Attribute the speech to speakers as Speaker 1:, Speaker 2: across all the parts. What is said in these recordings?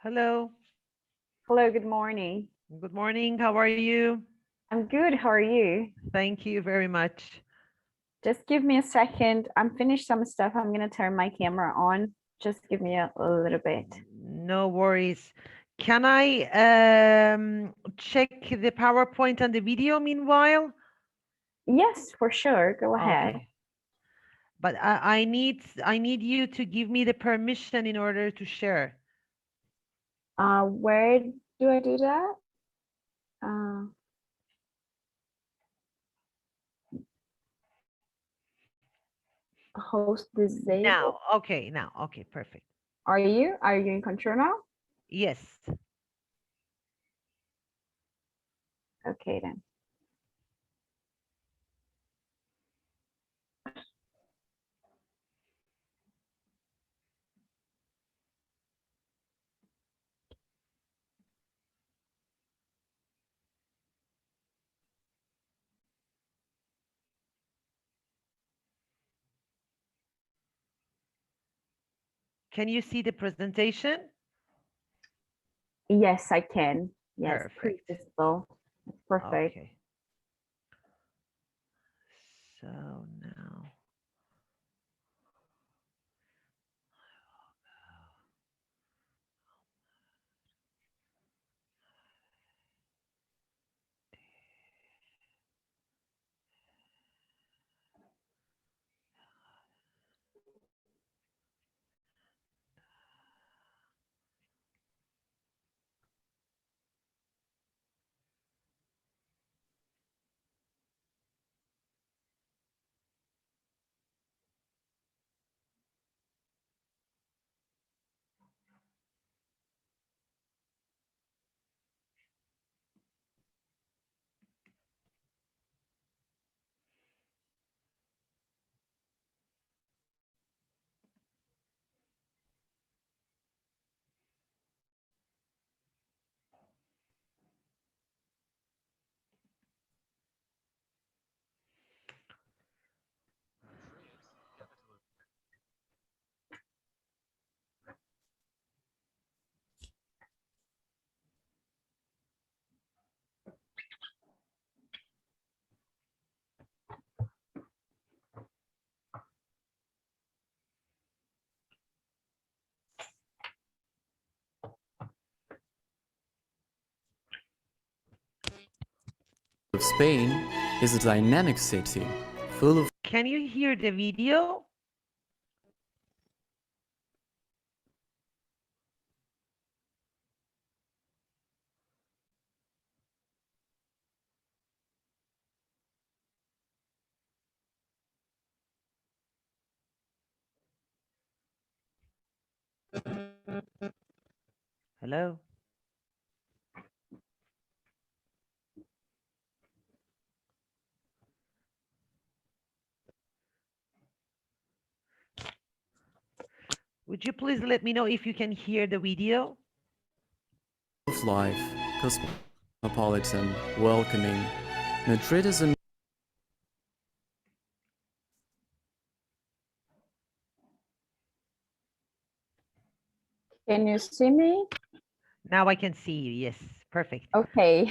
Speaker 1: Hello.
Speaker 2: Hello, good morning.
Speaker 1: Good morning. How are you?
Speaker 2: I'm good. How are you?
Speaker 1: Thank you very much.
Speaker 2: Just give me a second. I'm finished some stuff. I'm going to turn my camera on. Just give me a little bit.
Speaker 1: No worries. Can I check the PowerPoint and the video meanwhile?
Speaker 2: Yes, for sure. Go ahead.
Speaker 1: Okay. But I need you to give me the permission in order to share.
Speaker 2: Where do I do that? Uh, host disabled.
Speaker 1: Now. Okay, now. Okay, perfect.
Speaker 2: Are you? Are you in control now?
Speaker 1: Yes.
Speaker 2: Okay, then.
Speaker 1: Can you see the presentation?
Speaker 2: Yes, I can. Yes, pretty
Speaker 1: Perfect.
Speaker 2: visible. Perfect.
Speaker 1: Okay. So now.
Speaker 3: of Spain is a dynamic city full of.
Speaker 1: Can you hear the video? Hello? Would you please let me know if you can hear the video?
Speaker 3: Of life, cosmopolitan, welcoming. Madrid is a.
Speaker 2: Can you see me?
Speaker 1: Now I can see you. Yes, perfect.
Speaker 2: Okay.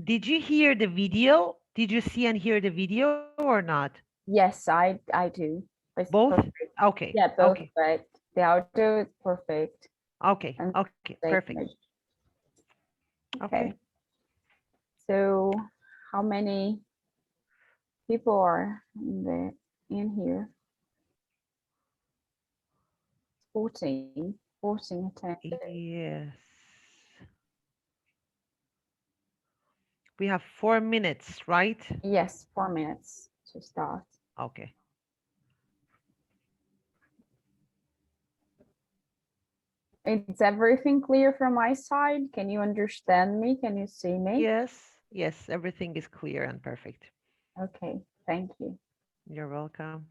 Speaker 1: Did you hear the video? Did you see and hear the video or not?
Speaker 2: Yes, I do. It's
Speaker 1: Both?
Speaker 2: perfect.
Speaker 1: Okay,
Speaker 2: Yeah, both,
Speaker 1: okay,
Speaker 2: but the audio is perfect.
Speaker 1: okay,
Speaker 2: And
Speaker 1: okay,
Speaker 2: the
Speaker 1: perfect.
Speaker 2: image.
Speaker 1: Okay.
Speaker 2: Okay. So how many people are in here? 14. 14 attended.
Speaker 1: Yes. We have 4 minutes, right?
Speaker 2: Yes, 4 minutes to start.
Speaker 1: Okay.
Speaker 2: Is everything clear from my side? Can you understand me? Can you see me?
Speaker 1: Yes, yes, everything is clear and perfect.
Speaker 2: Okay, thank you.
Speaker 1: You're welcome.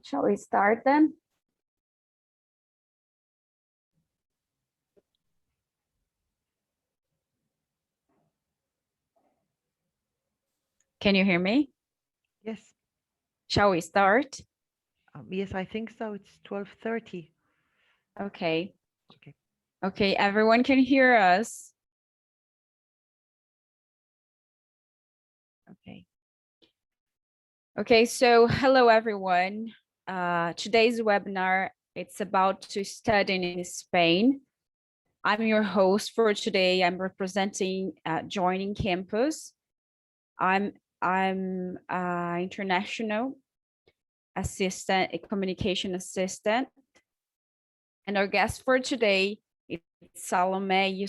Speaker 2: Shall we start then? Can you hear me?
Speaker 1: Yes.
Speaker 2: Shall we start?
Speaker 1: Yes, I think so. It's 12:30.
Speaker 2: Okay.
Speaker 1: Okay.
Speaker 2: Okay, everyone can hear us. Okay. Okay, so hello everyone. Today's webinar, it's about to study in Spain. I'm your host for today. I'm representing Joining Campus. I'm international assistant, a communication assistant. And our guest for today is Saloomeh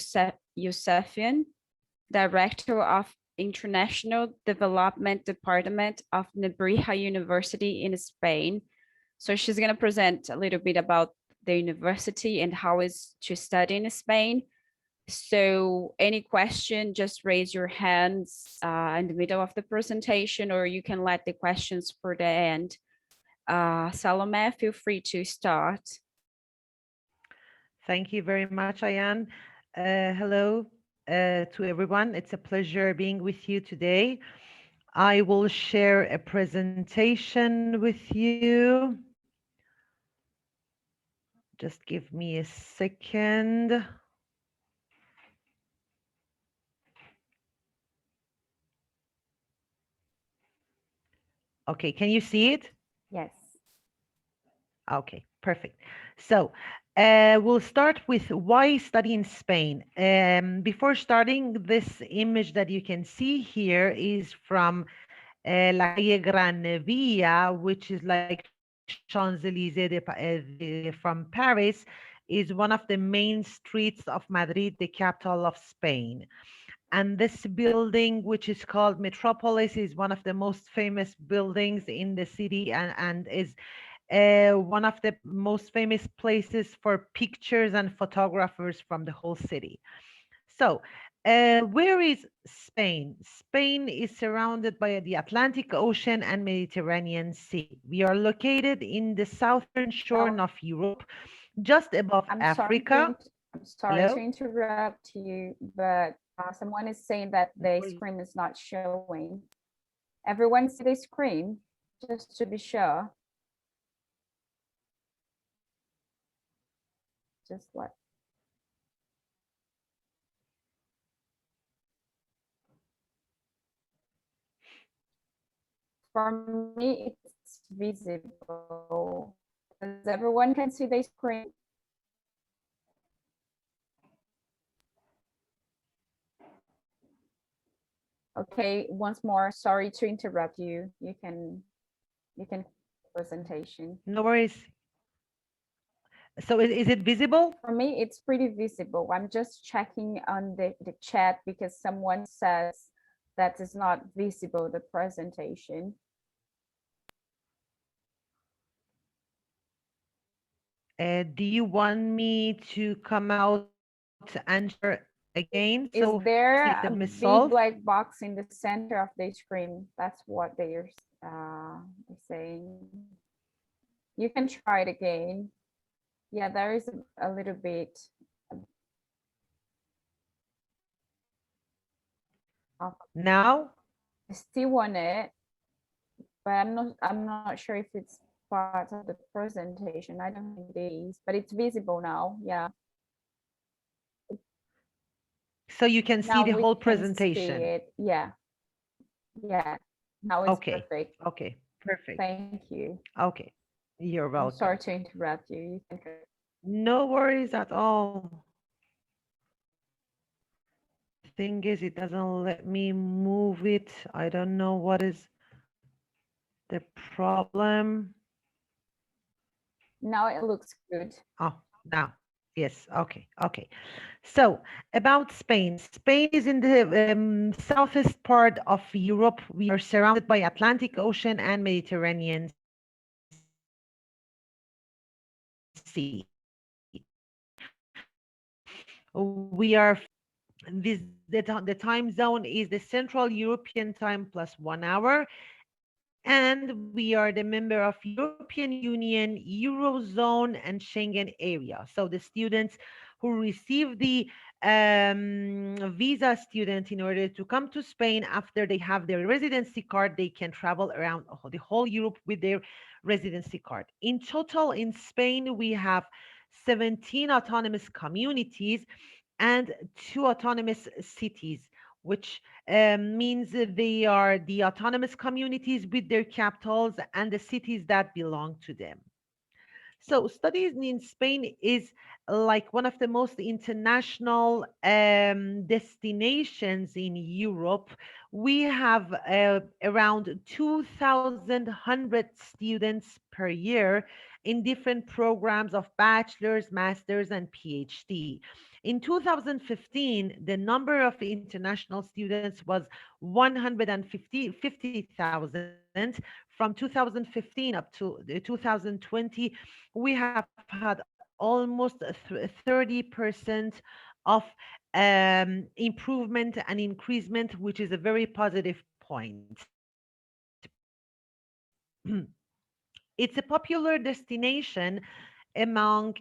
Speaker 2: Yousefian, Director of International Development Department of Nebrija University in Spain. So she's going to present a little bit about the university and how it's to study in Spain. So any question, just raise your hands in the middle of the presentation, or you can let the questions for the end. Saloomeh, feel free to start.
Speaker 1: Thank you very much, Iane. Hello to everyone. It's a pleasure being with you today. I will share a presentation with you. Just give me a second. Okay, can you see it?
Speaker 2: Yes.
Speaker 1: Okay, perfect. So we'll start with why study in Spain. Before starting, this image that you can see here is from La Calle Gran Via, which is like Champs-Élysées from Paris, is one of the main streets of Madrid, the capital of Spain. And this building, which is called Metropolis, is one of the most famous buildings in the city and is one of the most famous places for pictures and photographers from the whole city. So, where is Spain? Spain is surrounded by the Atlantic Ocean and Mediterranean Sea. We are located in the southern shore of Europe, just above Africa.
Speaker 2: I'm sorry to interrupt you, but someone is saying that the screen is not showing. Everyone see the screen, just to be sure. Just what? For me, it's visible. Does everyone can see the screen? Okay, once more, sorry to interrupt you. You can presentation.
Speaker 1: No worries. So is it visible?
Speaker 2: For me, it's pretty visible. I'm just checking on the chat because someone says that is not visible, the presentation.
Speaker 1: Do you want me to come out and share again?
Speaker 2: So is there
Speaker 1: the
Speaker 2: a big
Speaker 1: result?
Speaker 2: black box in the center of the screen? That's what they're saying. You can try it again. Yeah, there is a little bit.
Speaker 1: Now?
Speaker 2: I still want it, but I'm not sure if it's part of the presentation. I don't think it is, but it's visible now. Yeah.
Speaker 1: So you can see the whole presentation.
Speaker 2: See it. Yeah. Yeah. Now it's perfect.
Speaker 1: Okay, perfect.
Speaker 2: Thank you.
Speaker 1: Okay, you're welcome.
Speaker 2: I'm sorry to interrupt you.
Speaker 1: No worries at all. The thing is, it doesn't let me move it. I don't know what is the problem.
Speaker 2: Now it looks good.
Speaker 1: Oh, now. Yes, okay. So about Spain. Spain is in the southeast part of Europe. We are surrounded by Atlantic Ocean and Mediterranean Sea. We are the time zone is the Central European time plus 1 hour, and we are the member of European Union, Eurozone, and Schengen area. So the students who receive the visa student in order to come to Spain after they have their residency card, they can travel around the whole Europe with their residency card. In total, in Spain, we have 17 autonomous communities and 2 autonomous cities, which means that they are the autonomous communities with their capitals and the cities that belong to them. So studies in Spain is like one of the most international destinations in Europe. We have around 2,100 students per year in different programs of bachelor's, master's, and PhD. In 2015, the number of international students was 150,000. From 2015 up to 2020, we have had almost 30% of improvement and increasement, which is a very positive point. It's a popular destination among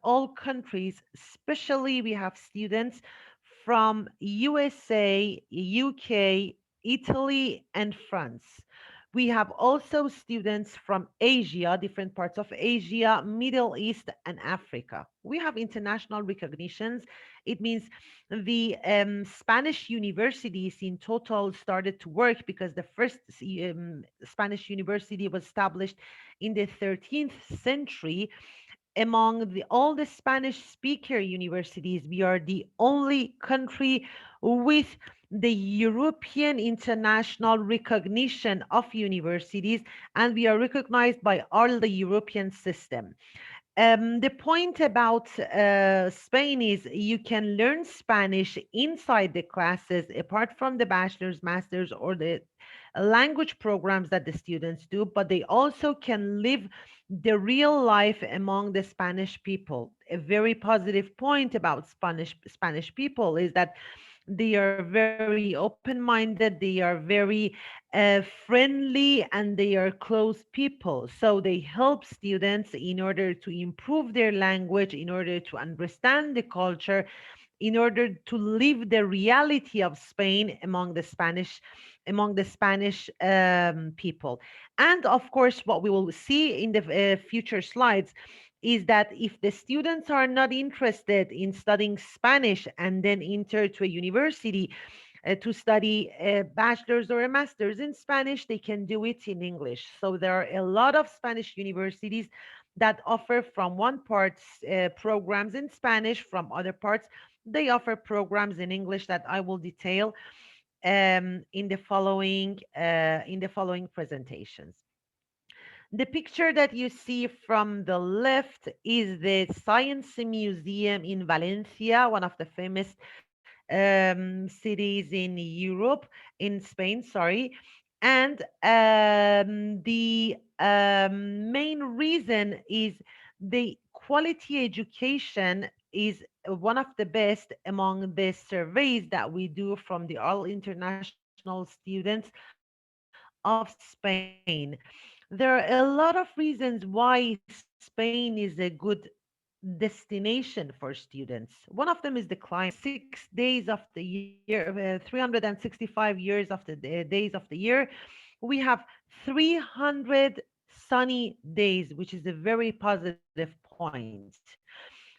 Speaker 1: all countries, especially we have students from USA, UK, Italy, and France. We have also students from Asia, different parts of Asia, Middle East, and Africa. We have international recognitions. It means the Spanish universities in total started to work because the first Spanish university was established in the 13th century. Among all the Spanish speaker universities, we are the only country with the European international recognition of universities, and we are recognized by all the European system. The point about Spain is you can learn Spanish inside the classes, apart from the bachelor's, master's, or the language programs that the students do, but they also can live the real life among the Spanish people. A very positive point about Spanish people is that they are very open-minded, they are very friendly, and they are close people. So they help students in order to improve their language, in order to understand the culture, in order to live the reality of Spain among the Spanish people. And of course, what we will see in the future slides is that if the students are not interested in studying Spanish and then enter to a university to study a bachelor's or a master's in Spanish, they can do it in English. So there are a lot of Spanish universities that offer from one part programs in Spanish, from other parts they offer programs in English that I will detail in the following presentations. The picture that you see from the left is the Science Museum in Valencia, one of the famous cities in Europe, in Spain, sorry. And the main reason is the quality education is one of the best among the surveys that we do from the all international students of Spain. There are a lot of reasons why Spain is a good destination for students. One of them is the climate. 366 days of the year, 365 years of the days of the year, we have 300 sunny days, which is a very positive point.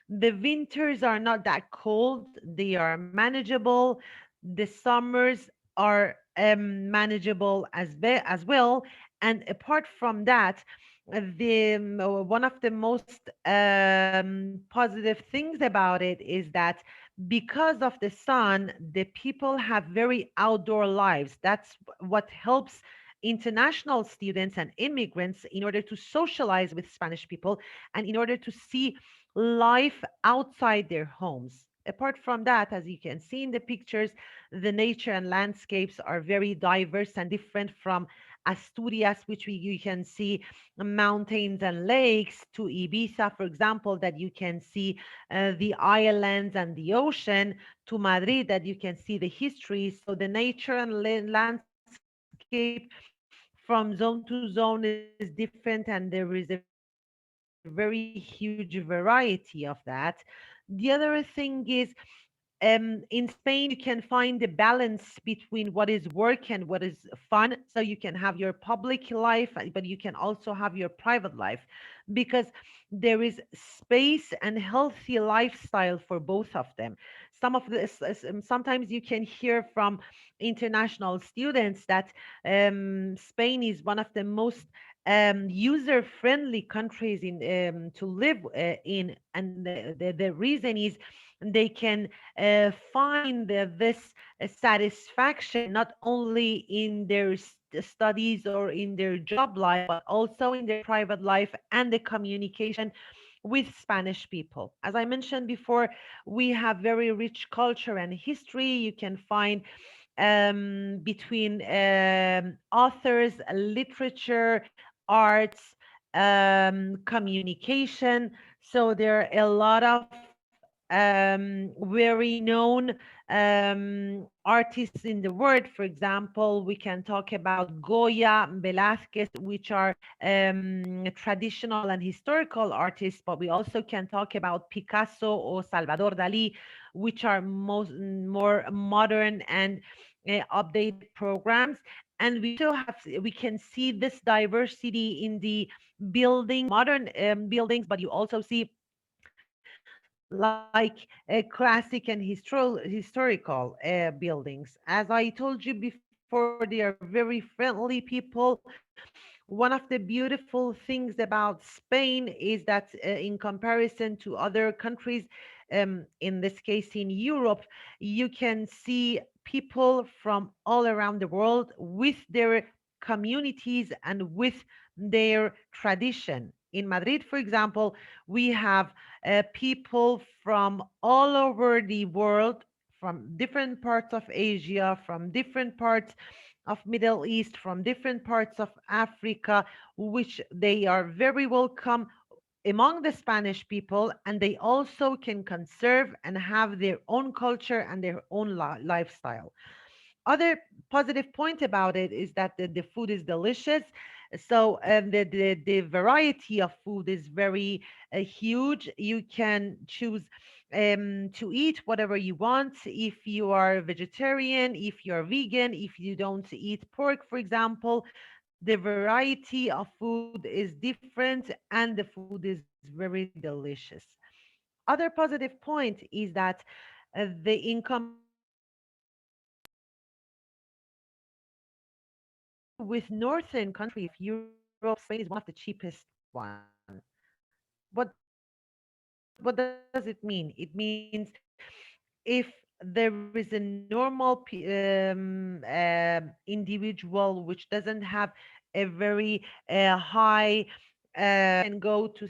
Speaker 1: The winters are not that cold, they are manageable. The summers are manageable as well. And apart from that, one of the most positive things about it is that because of the sun, the people have very outdoor lives. That's what helps international students and immigrants in order to socialize with Spanish people and in order to see life outside their homes. Apart from that, as you can see in the pictures, the nature and landscapes are very diverse and different from Asturias, which you can see mountains and lakes, to Ibiza, for example, that you can see the islands and the ocean, to Madrid, that you can see the history. So the nature and landscape from from zone to zone is different, and there is a very huge variety of that. The other thing is, in Spain, you can find the balance between what is work and what is fun. So you can have your public life, but you can also have your private life, because there is space and healthy lifestyle for both of them. Sometimes you can hear from international students that Spain is one of the most user-friendly countries to live in, and the reason is they can find this satisfaction not only in their studies or in their job life, but also in their private life and the communication with Spanish people. As I mentioned before, we have very rich culture and history. You can find between authors, literature, arts, communication. So there are a lot of very known artists in the world. For example, we can talk about Goya, Velázquez, which are traditional and historical artists, but we also can talk about Picasso or Salvador Dali, which are more modern and updated programs. And we can see this diversity in the buildings, modern buildings, but you also see like classic and historical buildings. As I told you before, they are very friendly people. One of the beautiful things about Spain is that in comparison to other countries, in this case in Europe, you can see people from all around the world with their communities and with their tradition. In Madrid, for example, we have people from all over the world, from different parts of Asia, from different parts of Middle East, from different parts of Africa, which they are very welcome among the Spanish people, and they also can conserve and have their own culture and their own lifestyle. Other positive point about it is that the food is delicious. So the variety of food is very huge. You can choose to eat whatever you want. If you are vegetarian, if you're vegan, if you don't eat pork, for example, the variety of food is different and the food is very delicious. Other positive point is that in comparison with northern countries of Europe, Spain is one of the cheapest one. What does it mean? It means if there is a normal individual which doesn't have a very high can go to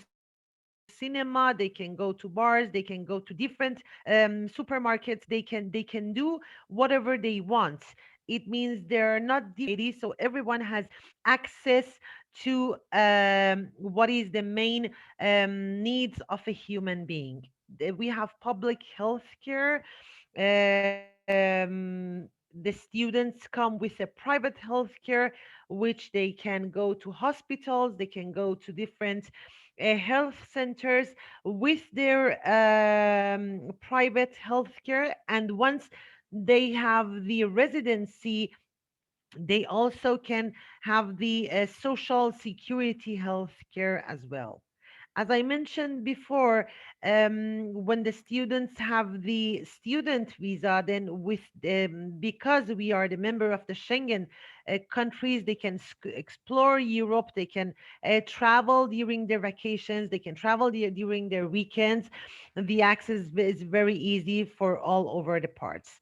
Speaker 1: cinema, they can go to bars, they can go to different supermarkets, they can do whatever they want. It means they're not society, so everyone has access to what is the main needs of a human being. We have public health care. The students come with a private health care, which they can go to hospitals, they can go to different health centers with their private health care. And once they have the residency, they also can have the social security health care as well. As I mentioned before, when the students have the student visa, then because we are the member of the Schengen countries, they can explore Europe. They can travel during their vacations. They can travel during their weekends. The access is very easy for all over the parts.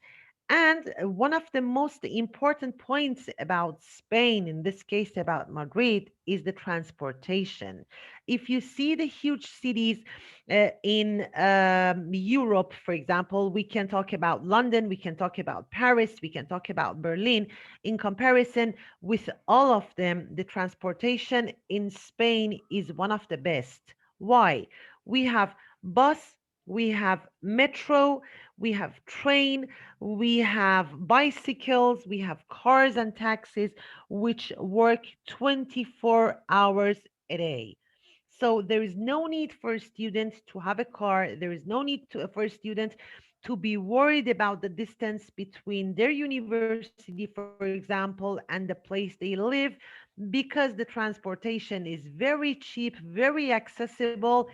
Speaker 1: And one of the most important points about Spain, in this case about Madrid, is the transportation. If you see the huge cities in Europe, for example, we can talk about London, we can talk about Paris, we can talk about Berlin. In comparison with all of them, the transportation in Spain is one of the best. Why? We have bus, we have metro, we have train, we have bicycles, we have cars and taxis, which work 24 hours a day. So there is no need for students to have a car. There is no need for students to be worried about the distance between their university, for example, and the place they live, because the transportation is very cheap, very accessible,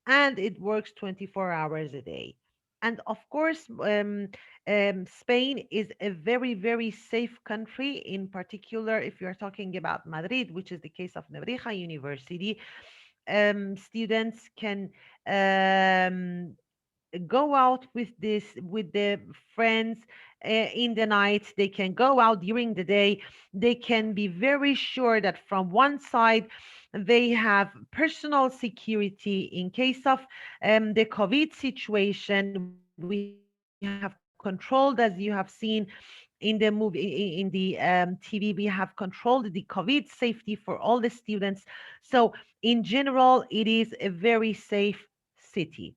Speaker 1: and it works 24 hours a day. And of course, Spain is a very, very safe country, in particular, if you're talking about Madrid, which is the case of Nebrija University. Students can go out with the friends in the night. They can go out during the day. They can be very sure that from one side they have personal security in case of the COVID situation. We have controlled, as you have seen in the movie, in the TV, we have controlled the COVID safety for all the students. So in general, it is a very safe city.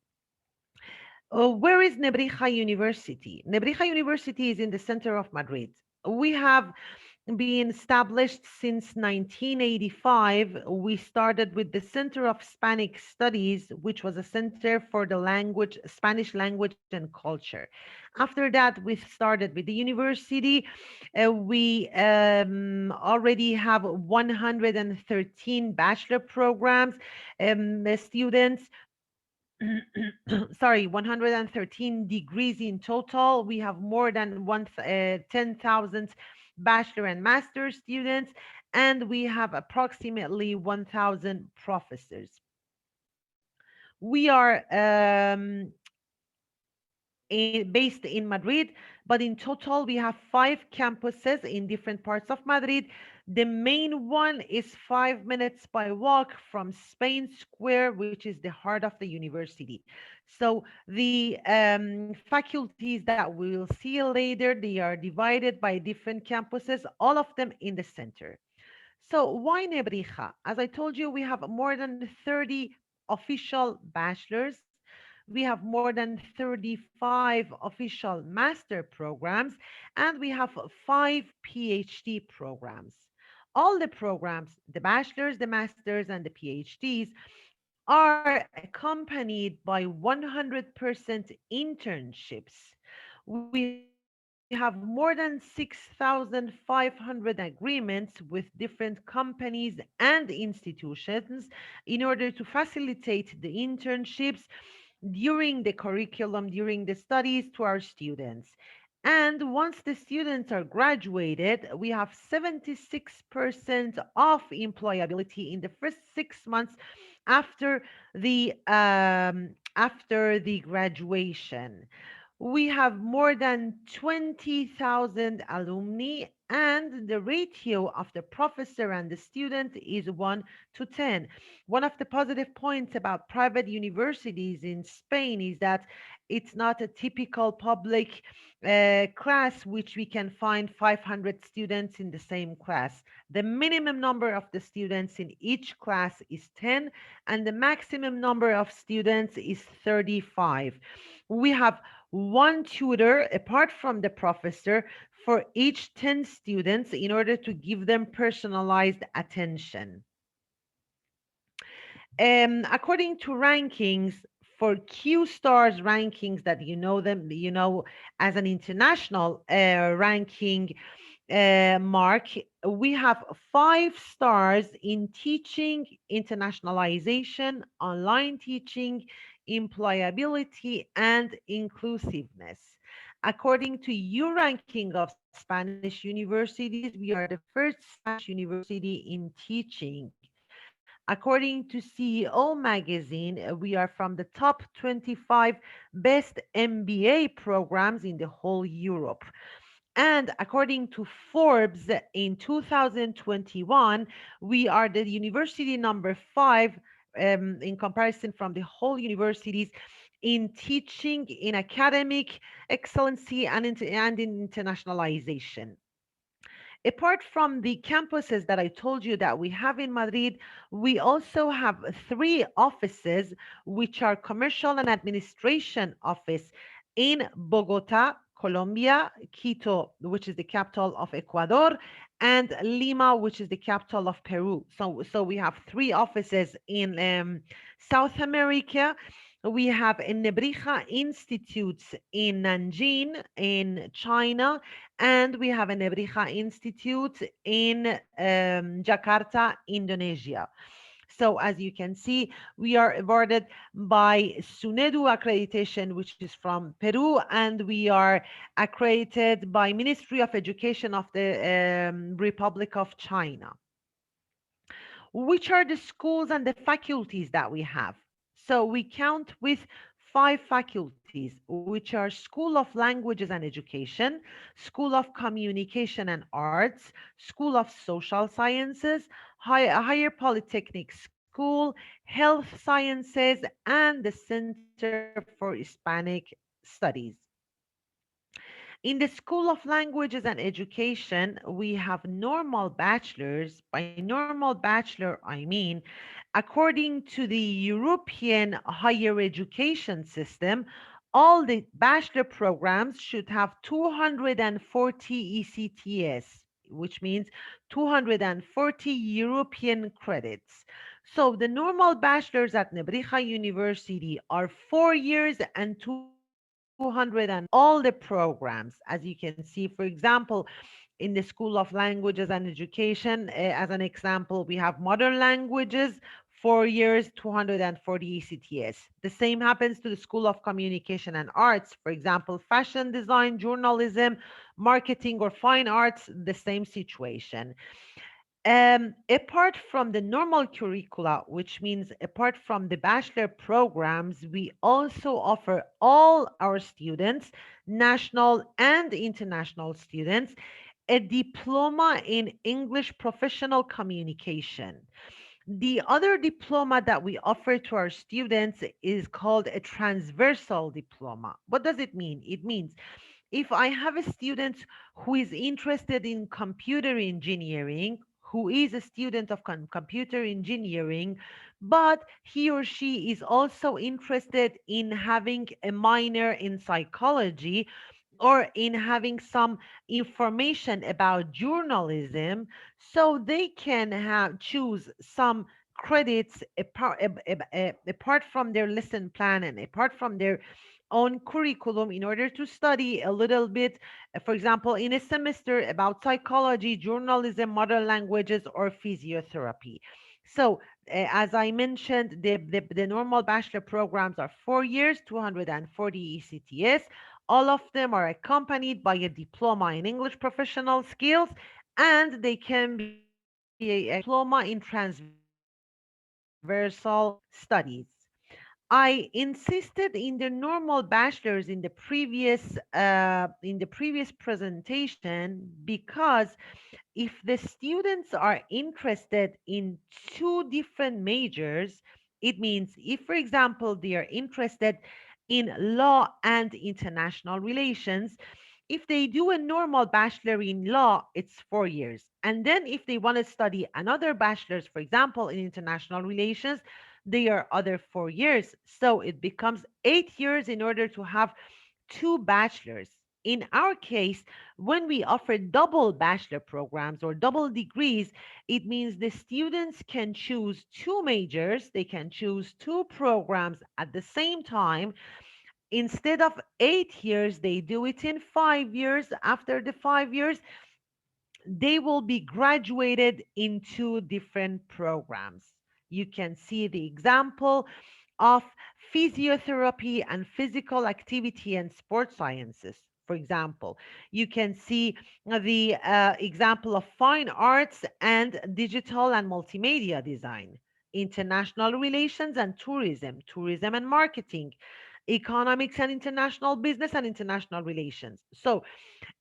Speaker 1: Where is Nebrija University? Nebrija University is in the center of Madrid. We have been established since 1985. We started with the Center of Hispanic Studies, which was a center for the language, Spanish language and culture. After that, we started with the university. We already have 113 bachelor programs. The students sorry, 113 degrees in total. We have more than 10,000 bachelor and master students, and we have approximately 1,000 professors. We are based in Madrid, but in total we have 5 campuses in different parts of Madrid. The main one is 5 minutes by walk from Spain Square, which is the heart of the university. So the faculties that we will see later, they are divided by different campuses, all of them in the center. So why Nebrija? As I told you, we have more than 30 official bachelors. We have more than 35 official master programs, and we have 5 PhD programs. All the programs, the bachelors, the masters, and the PhDs, are accompanied by 100% internships. We have more than 6,500 agreements with different companies and institutions in order to facilitate the internships during the curriculum, during the studies to our students. And once the students are graduated, we have 76% of employability in the first 6 months after the graduation. We have more than 20,000 alumni, and the ratio of the professor and the student is 1 to 10. One of the positive points about private universities in Spain is that it's not a typical public class, which we can find 500 students in the same class. The minimum number of the students in each class is 10, and the maximum number of students is 35. We have one tutor apart from the professor for each 10 students in order to give them personalized attention. According to rankings, for Q stars rankings that you know them, you know, as an international ranking mark, we have 5 stars in teaching, internationalization, online teaching, employability, and inclusiveness. According to U ranking of Spanish universities, we are the first Spanish university in teaching. According to CEO magazine, we are from the top 25 best MBA programs in the whole Europe. And according to Forbes in 2021, we are the university number 5 in comparison from the whole universities in teaching, in academic excellency, and in internationalization. Apart from the campuses that I told you that we have in Madrid, we also have three offices, which are commercial and administration office in Bogota, Colombia, Quito, which is the capital of Ecuador, and Lima, which is the capital of Peru. So we have three offices in South America. We have a Nebrija Institute in Nanjing in China, and we have a Nebrija Institute in Jakarta, Indonesia. So as you can see, we are awarded by SUNEDU accreditation, which is from Peru, and we are accredited by Ministry of Education of the Republic of China. Which are the schools and the faculties that we have? So we count with five faculties, which are School of Languages and Education, School of Communication and Arts, School of Social Sciences, Higher Polytechnic School, Health Sciences, and the Center for Hispanic Studies. In the School of Languages and Education, we have normal bachelors. By normal bachelor, I mean, according to the European higher education system, all the bachelor programs should have 240 ECTS, which means 240 European credits. So the normal bachelors at Nebrija University are 4 years and 200 all the programs. As you can see, for example, in the School of Languages and Education, as an example, we have modern languages, 4 years, 240 ECTS. The same happens to the School of Communication and Arts. For example, fashion design, journalism, marketing, or fine arts, the same situation. Apart from the normal curricula, which means apart from the bachelor programs, we also offer all our students, national and international students, a diploma in English professional communication. The other diploma that we offer to our students is called a transversal diploma. What does it mean? It means if I have a student who is interested in computer engineering, who is a student of computer engineering, but he or she is also interested in having a minor in psychology or in having some information about journalism, so they can have choose some credits apart from their lesson plan and apart from their own curriculum in order to study a little bit, for example, in a semester about psychology, journalism, modern languages, or physiotherapy. So, as I mentioned, the normal bachelor programs are 4 years, 240 ECTS. All of them are accompanied by a diploma in English professional skills, and they can be a diploma in transversal studies. I insisted in the normal bachelor's in the previous presentation because if the students are interested in two different majors, it means if, for example, they are interested in law and international relations, if they do a normal bachelor in law, it's 4 years. And then if they want to study another bachelor's, for example, in international relations, they are other 4 years. So it becomes 8 years in order to have two bachelors. In our case, when we offer double bachelor programs or double degrees, it means the students can choose two majors, they can choose two programs at the same time. Instead of 8 years, they do it in 5 years. After the 5 years, they will be graduated in two different programs. You can see the example of physiotherapy and physical activity and sports sciences. For example, you can see the example of fine arts and digital and multimedia design, international relations and tourism, tourism and marketing, economics and international business and international relations. So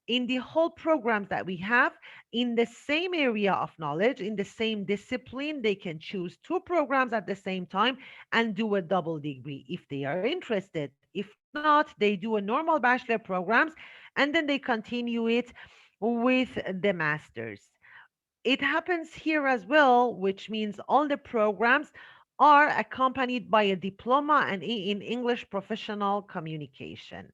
Speaker 1: in the whole programs that we have in the same area of knowledge, in the same discipline, they can choose two programs at the same time and do a double degree if they are interested. If not, they do a normal bachelor programs and then they continue it with the masters. It happens here as well, which means all the programs are accompanied by a diploma and in English professional communication.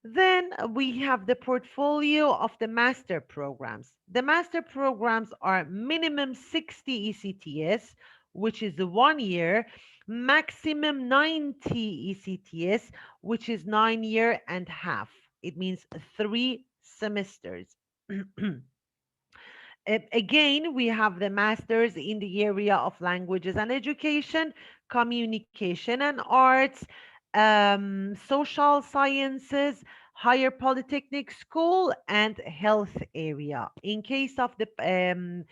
Speaker 1: Then we have the portfolio of the master programs. The master programs are minimum 60 ECTS, which is 1 year, maximum 90 ECTS, which is 9 year and half. It means 3 semesters. Again, we have the masters in the area of languages and education, communication and arts, social sciences, higher polytechnic school, and health area. In case of the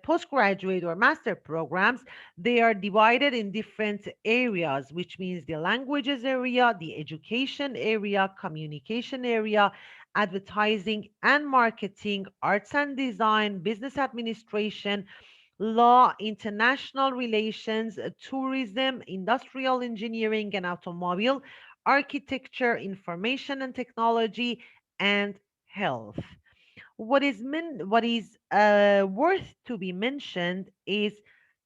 Speaker 1: postgraduate or master programs, they are divided in different areas, which means the languages area, the education area, communication area, advertising and marketing, arts and design, business administration, law, international relations, tourism, industrial engineering and automobile, architecture, information and technology, and health. What is worth to be mentioned is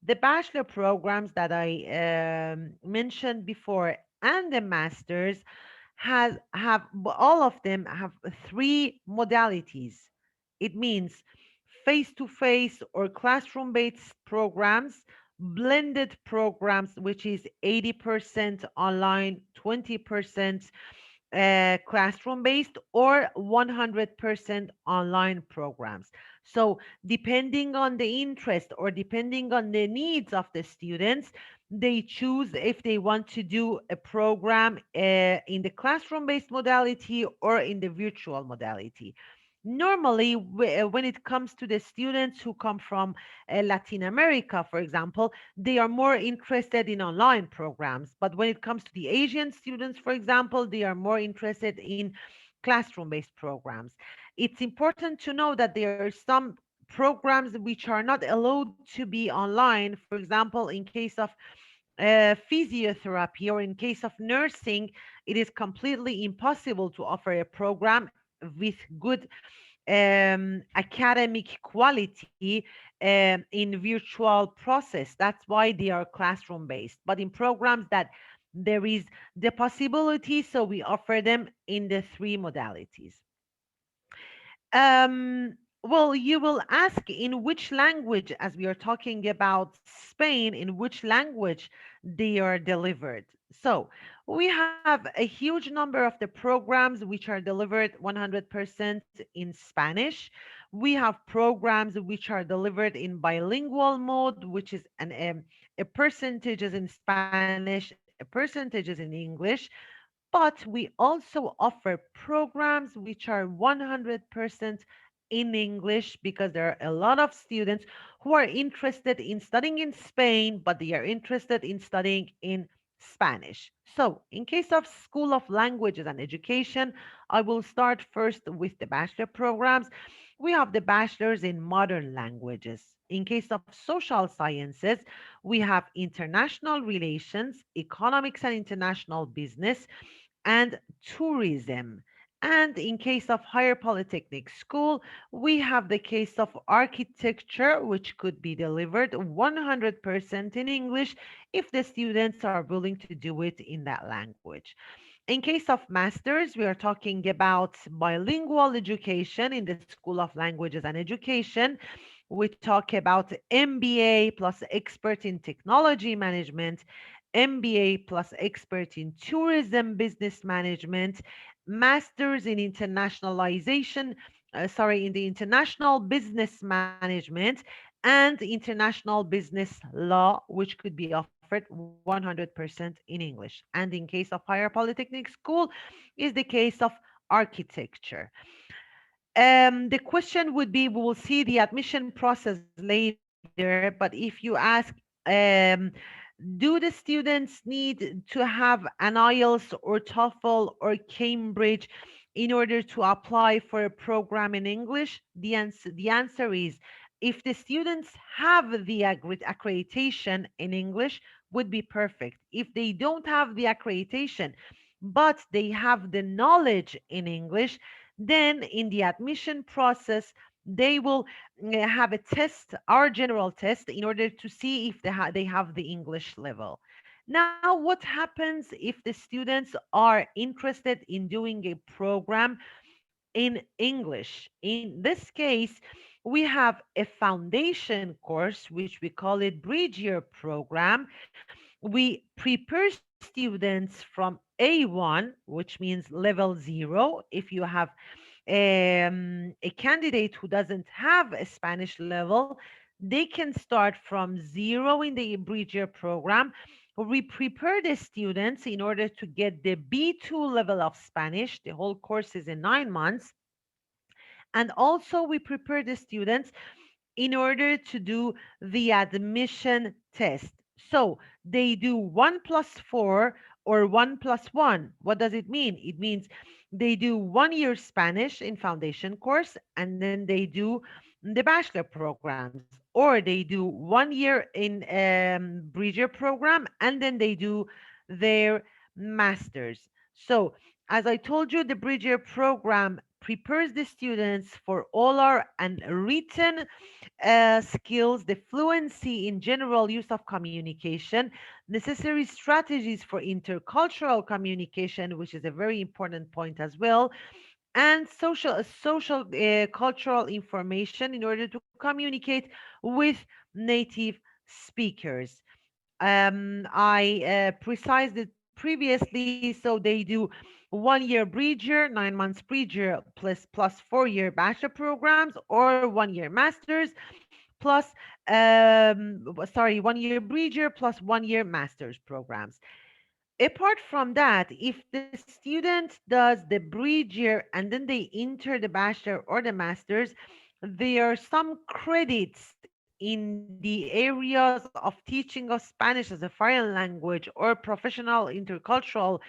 Speaker 1: the bachelor programs that I mentioned before and the masters all of them have 3 modalities. It means face-to-face or classroom-based programs, blended programs, which is 80% online, 20% classroom based, or 100% online programs. So, depending on the interest or depending on the needs of the students, they choose if they want to do a program in the classroom based modality or in the virtual modality. Normally, when it comes to the students who come from Latin America, for example, they are more interested in online programs. But when it comes to the Asian students, for example, they are more interested in classroom-based programs. It's important to know that there are some programs which are not allowed to be online. For example, in case of physiotherapy or in case of nursing, it is completely impossible to offer a program with good academic quality in virtual process. That's why they are classroom based. But in programs that there is the possibility, so we offer them in the 3 modalities. Well, you will ask in which language, as we are talking about Spain, in which language they are delivered. So we have a huge number of the programs which are delivered 100% in Spanish. We have programs which are delivered in bilingual mode, which is a percentage is in Spanish, a percentage is in English, but we also offer programs which are 100% in English because there are a lot of students who are interested in studying in Spain, but they are interested in studying in Spanish. So, in case of School of Languages and Education, I will start first with the bachelor programs. We have the bachelors in modern languages. In case of social sciences, we have international relations, economics and international business, and tourism. And in case of higher polytechnic school, we have the case of architecture, which could be delivered 100% in English if the students are willing to do it in that language. In case of masters, we are talking about bilingual education in the School of Languages and Education. We talk about MBA plus expert in technology management, MBA plus expert in tourism business management, masters in internationalization, in the international business management, and international business law, which could be offered 100% in English. And in case of higher polytechnic school, is the case of architecture. The question would be, we will see the admission process later, but if you ask, um, do the students need to have an IELTS or TOEFL or Cambridge in order to apply for a program in English? The answer is, if the students have the accreditation in English, would be perfect. If they don't have the accreditation, but they have the knowledge in English, Then in the admission process, they will have a test, our general test, in order to see if they have the English level. Now, what happens if the students are interested in doing a program in English? In this case, we have a foundation course, which we call it Bridge Year program. We prepare students from A1, which means level 0. If you have a candidate who doesn't have a Spanish level, they can start from 0 in the Bridger program. We prepare the students in order to get the B2 level of Spanish. The whole course is in 9 months. And also, we prepare the students in order to do the admission test. So they do 1+4 or 1+1. What does it mean? It means they do 1 year Spanish in foundation course, and then they do the bachelor programs, or they do 1 year in Bridger program, and then they do their masters. So as I told you, the Bridger program prepares the students for oral and written skills, the fluency in general use of communication, necessary strategies for intercultural communication, which is a very important point as well, and social cultural information in order to communicate with native speakers. I precised it previously, so they do 1 year Bridger, 9 months Bridger plus 4 year bachelor programs, or 1 year masters plus 1 year Bridger plus 1 year master's programs. Apart from that, if the student does the bridge year and then they enter the bachelor or the master's, there are some credits in the areas of teaching of Spanish as a foreign language or professional intercultural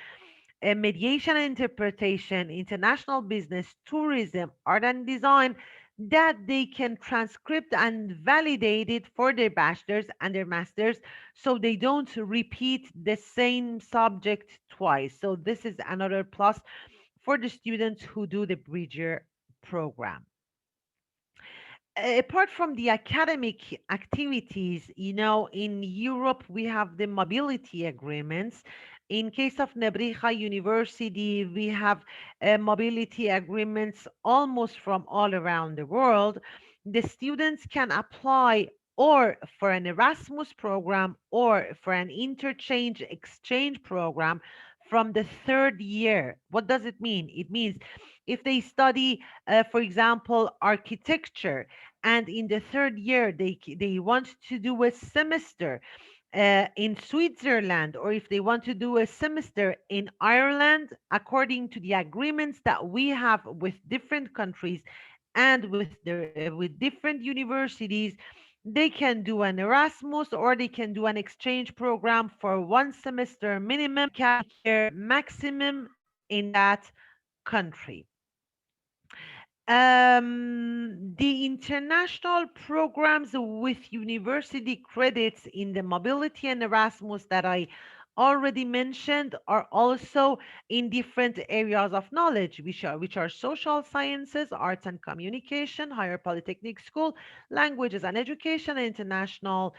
Speaker 1: mediation and interpretation, international business, tourism, art and design, that they can transcript and validate it for their bachelor's and their master's, so they don't repeat the same subject twice. So this is another plus for the students who do the Bridger program. Apart from the academic activities, in Europe we have the mobility agreements. In case of Nebrija University, we have mobility agreements almost from all around the world. The students can apply or for an Erasmus program or for an interchange exchange program from the third year. What does it mean? It means if they study, for example, architecture, and in the third year they want to do a semester in Switzerland, or if they want to do a semester in Ireland, according to the agreements that we have with different countries and with different universities, they can do an Erasmus or they can do an exchange program for 1 semester minimum, academic year maximum in that country. The international programs with university credits in the mobility and Erasmus that I already mentioned are also in different areas of knowledge, which are social sciences, arts and communication, higher polytechnic school, languages and education, and international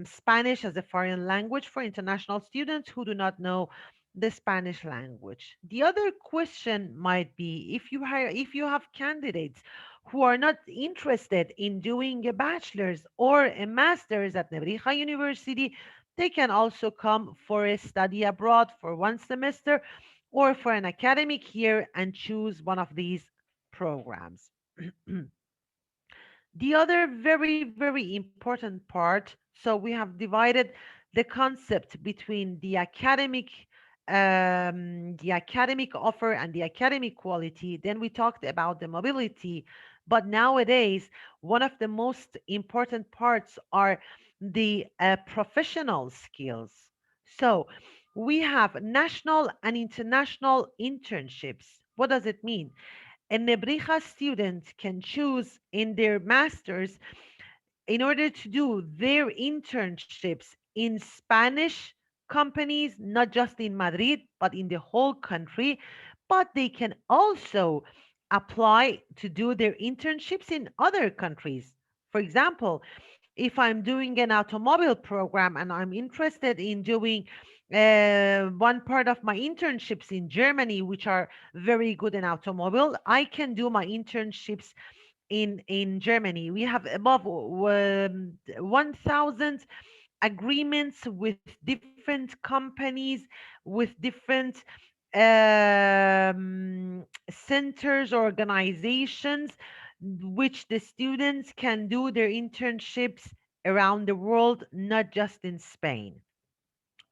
Speaker 1: Spanish as a foreign language for international students who do not know the Spanish language. The other question might be, if you have candidates who are not interested in doing a bachelor's or a master's at Nebrija University, they can also come for a study abroad for 1 semester or for an academic year and choose one of these programs. The other very, very important part, so we have divided the concept between the academic offer and the academic quality. Then we talked about the mobility. But nowadays, one of the most important parts are the professional skills. So we have national and international internships. What does it mean? A Nebrija student can choose in their master's in order to do their internships in Spanish companies, not just in Madrid, but in the whole country. but they can also apply to do their internships in other countries. For example, if I'm doing an automobile program and I'm interested in doing one part of my internships in Germany, which are very good in automobile, I can do my internships in Germany. We have above 1,000 agreements with different companies, with different centers, organizations, which the students can do their internships around the world, not just in Spain.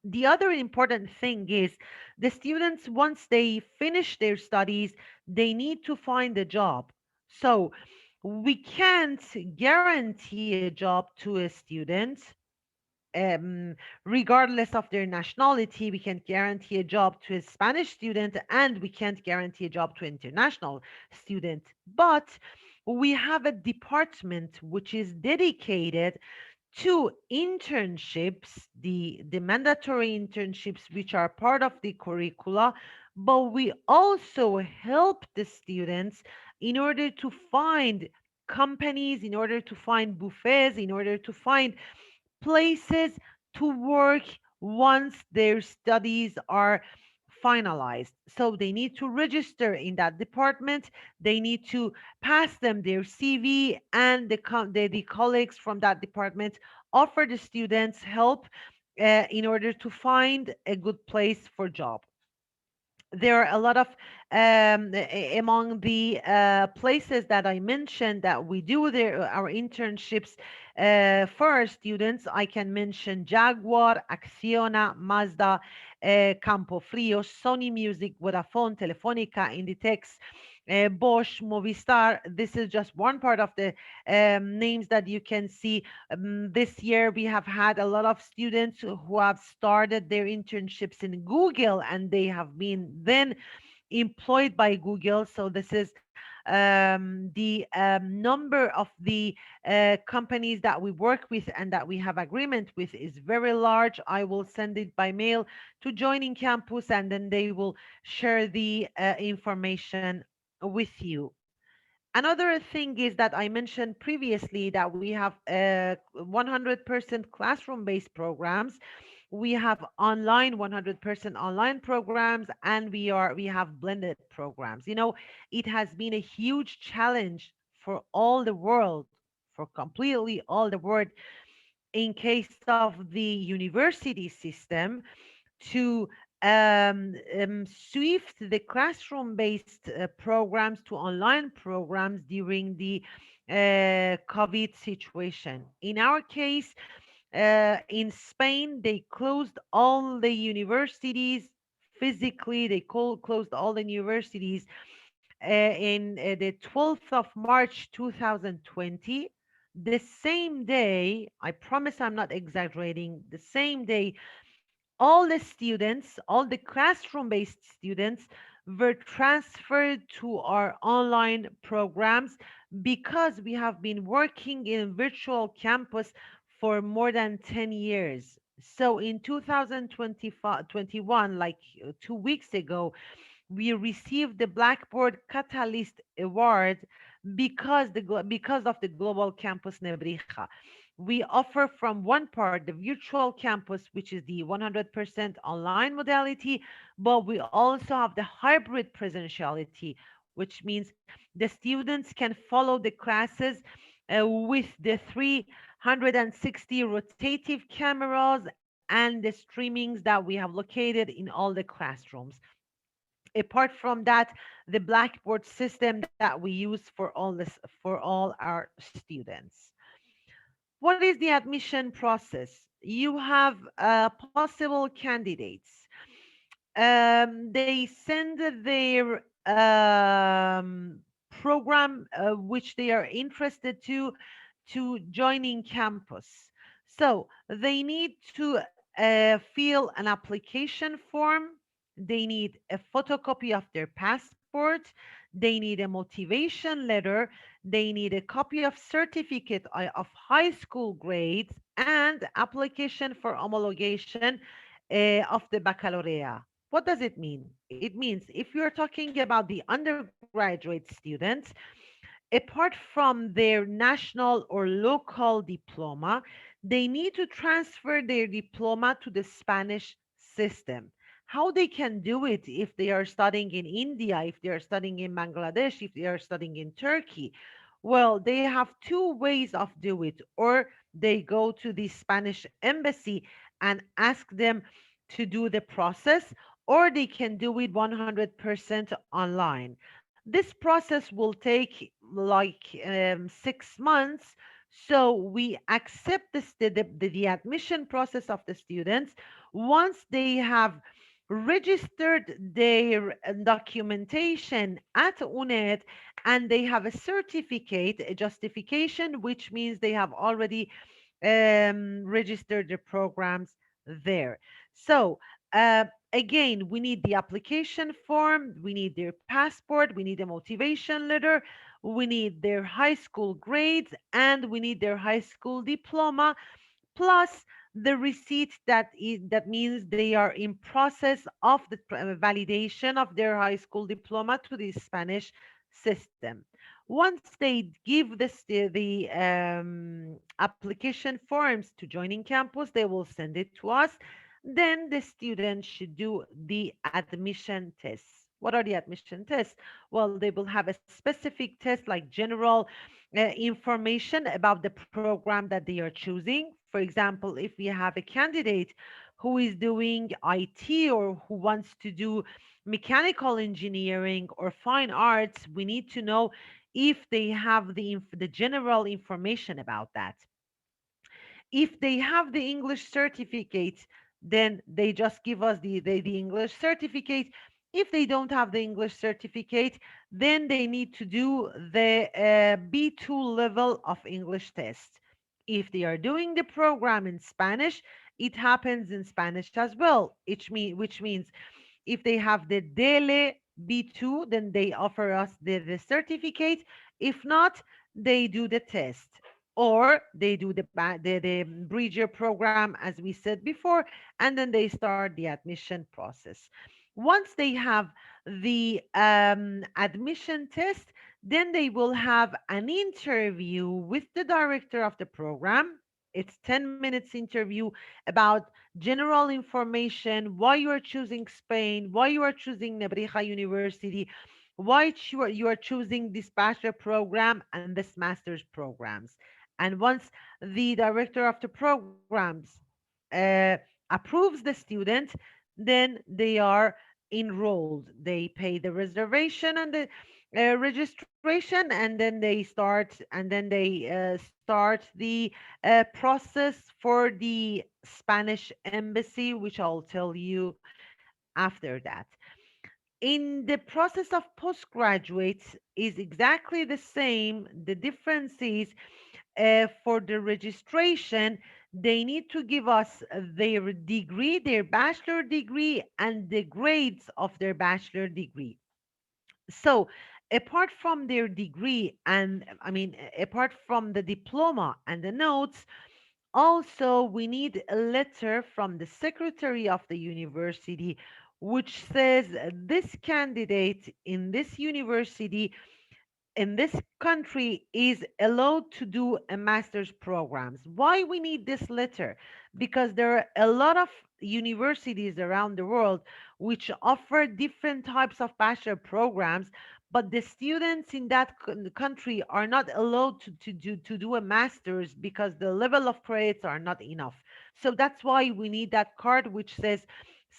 Speaker 1: The other important thing is the students, once they finish their studies, they need to find a job. So we can't guarantee a job to a student um, regardless of their nationality. We can't guarantee a job to a Spanish student, and we can't guarantee a job to an international student. But we have a department which is dedicated to internships, the mandatory internships, which are part of the curricula, but we also help the students in order to find companies, in order to find buffets, in order to find places to work once their studies are finalized. So they need to register in that department. They need to pass them their CV, and the colleagues from that department offer the students help in order to find a good place for job. There are a lot of among the places that I mentioned that we do our internships for our students. I can mention Jaguar, Acciona, Mazda, Campo Frio, Sony Music, Vodafone, Telefonica, Inditex, Bosch, Movistar. This is just one part of the names that you can see. This year, we have had a lot of students who have started their internships in Google, and they have been then employed by Google. So this is the number of the companies that we work with and that we have agreement with is very large. I will send it by mail to Joining Campus, and then they will share the information with you. Another thing is that I mentioned previously that we have 100% classroom-based programs. We have online 100% online programs, and we have blended programs. It has been a huge challenge for all the world, for completely all the world, in case of the university system to shift the classroom-based programs to online programs during the COVID situation. In our case, in Spain, they closed all the universities physically. They closed all the universities in the 12th of March 2020. The same day, I promise I'm not exaggerating, the same day all the students, all the classroom-based students were transferred to our online programs because we have been working in virtual campus for more than 10 years. So in 2021, like 2 weeks ago, we received the Blackboard Catalyst Award because of the Global Campus Nebrija. We offer from one part the virtual campus, which is the 100% online modality, but we also have the hybrid presentiality, which means the students can follow the classes with the 360 rotative cameras and the streamings that we have located in all the classrooms. Apart from that, the Blackboard system that we use for all our students. What is the admission process? You have possible candidates. They send their program which they are interested to joining campus. So they need to fill an application form. They need a photocopy of their passport. They need a motivation letter. They need a copy of certificate of high school grades and application for homologation of the baccalaureate. What does it mean? It means if you're talking about the undergraduate students, apart from their national or local diploma, they need to transfer their diploma to the Spanish system. How they can do it if they are studying in India, if they are studying in Bangladesh, if they are studying in Turkey? Well, they have two ways of do it, or they go to the Spanish embassy and ask them to do the process, or they can do it 100% online. This process will take like 6 months. So we accept the admission process of the students once they have registered their documentation at UNED, and they have a certificate, a justification, which means they have already registered their programs there. So again, we need the application form, we need their passport, we need a motivation letter, we need their high school grades, and we need their high school diploma, plus the receipt that means they are in process of the validation of their high school diploma to the Spanish system. Once they give the application forms to joining campus, they will send it to us. Then the student should do the admission tests. What are the admission tests? Well, they will have a specific test like general information about the program that they are choosing. For example, if we have a candidate who is doing IT or who wants to do mechanical engineering or fine arts, we need to know if they have the general information about that. If they have the English certificate, then they just give us the English certificate. If they don't have the English certificate, then they need to do the B2 level of English test. If they are doing the program in Spanish, it happens in Spanish as well, which means if they have the DELE B2, then they offer us the certificate. If not, they do the test, or they do the bridger program, as we said before, and then they start the admission process. Once they have the admission test, then they will have an interview with the director of the program. It's 10 minutes interview about general information, why you are choosing Spain, why you are choosing Nebrija University, why you are choosing this bachelor program and this master's programs. And once the director of the programs uh, approves the student, then they are enrolled. They pay the reservation and the registration, and then they start the process for the Spanish embassy, which I'll tell you after that. In the process of postgraduates is exactly the same. The difference is for the registration, they need to give us their degree, their bachelor degree, and the grades of their bachelor degree. So, apart from their degree, and I mean, apart from the diploma and the notes, also we need a letter from the secretary of the university which says this candidate in this university in this country is allowed to do a master's programs. Why we need this letter? Because there are a lot of universities around the world which offer different types of bachelor programs, but the students in that country are not allowed to do a master's because the level of credits are not enough. So that's why we need that card which says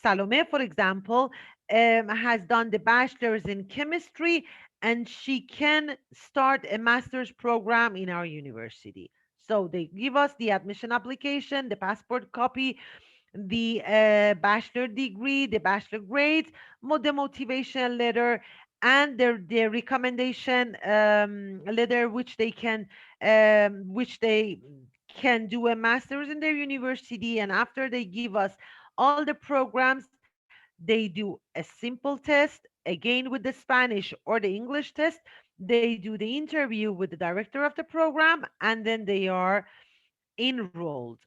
Speaker 1: Salome, for example, has done the bachelor's in chemistry and she can start a master's program in our university. So they give us the admission application, the passport copy, the bachelor degree, the bachelor grades, the motivation letter, and their recommendation letter, which they can do a master's in their university. And after they give us all the programs, they do a simple test again with the Spanish or the English test. They do the interview with the director of the program, and then they are enrolled.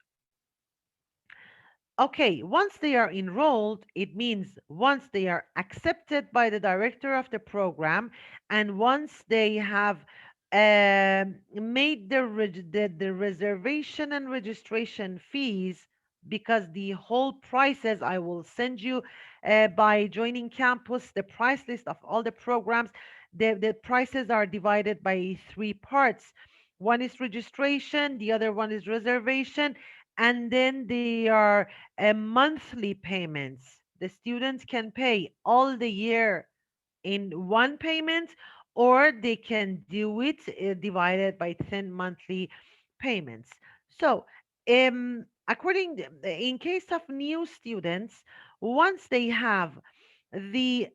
Speaker 1: Okay, once they are enrolled, it means once they are accepted by the director of the program and once they have made the reservation and registration fees, because the whole prices I will send you by joining campus, the price list of all the programs, the prices are divided by three parts. One is registration, the other one is reservation, and then they are monthly payments. The students can pay all the year in one payment, or they can do it divided by 10 monthly payments. So, in case of new students, once they have the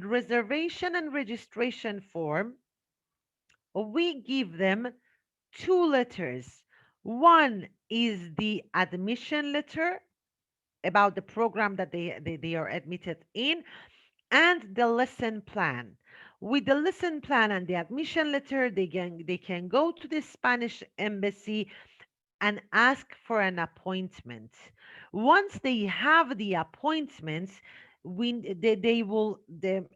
Speaker 1: reservation and registration form, we give them two letters. One is the admission letter about the program that they are admitted in, and the lesson plan. With the lesson plan and the admission letter, they can go to the Spanish embassy and ask for an appointment. Once they have the appointment, they will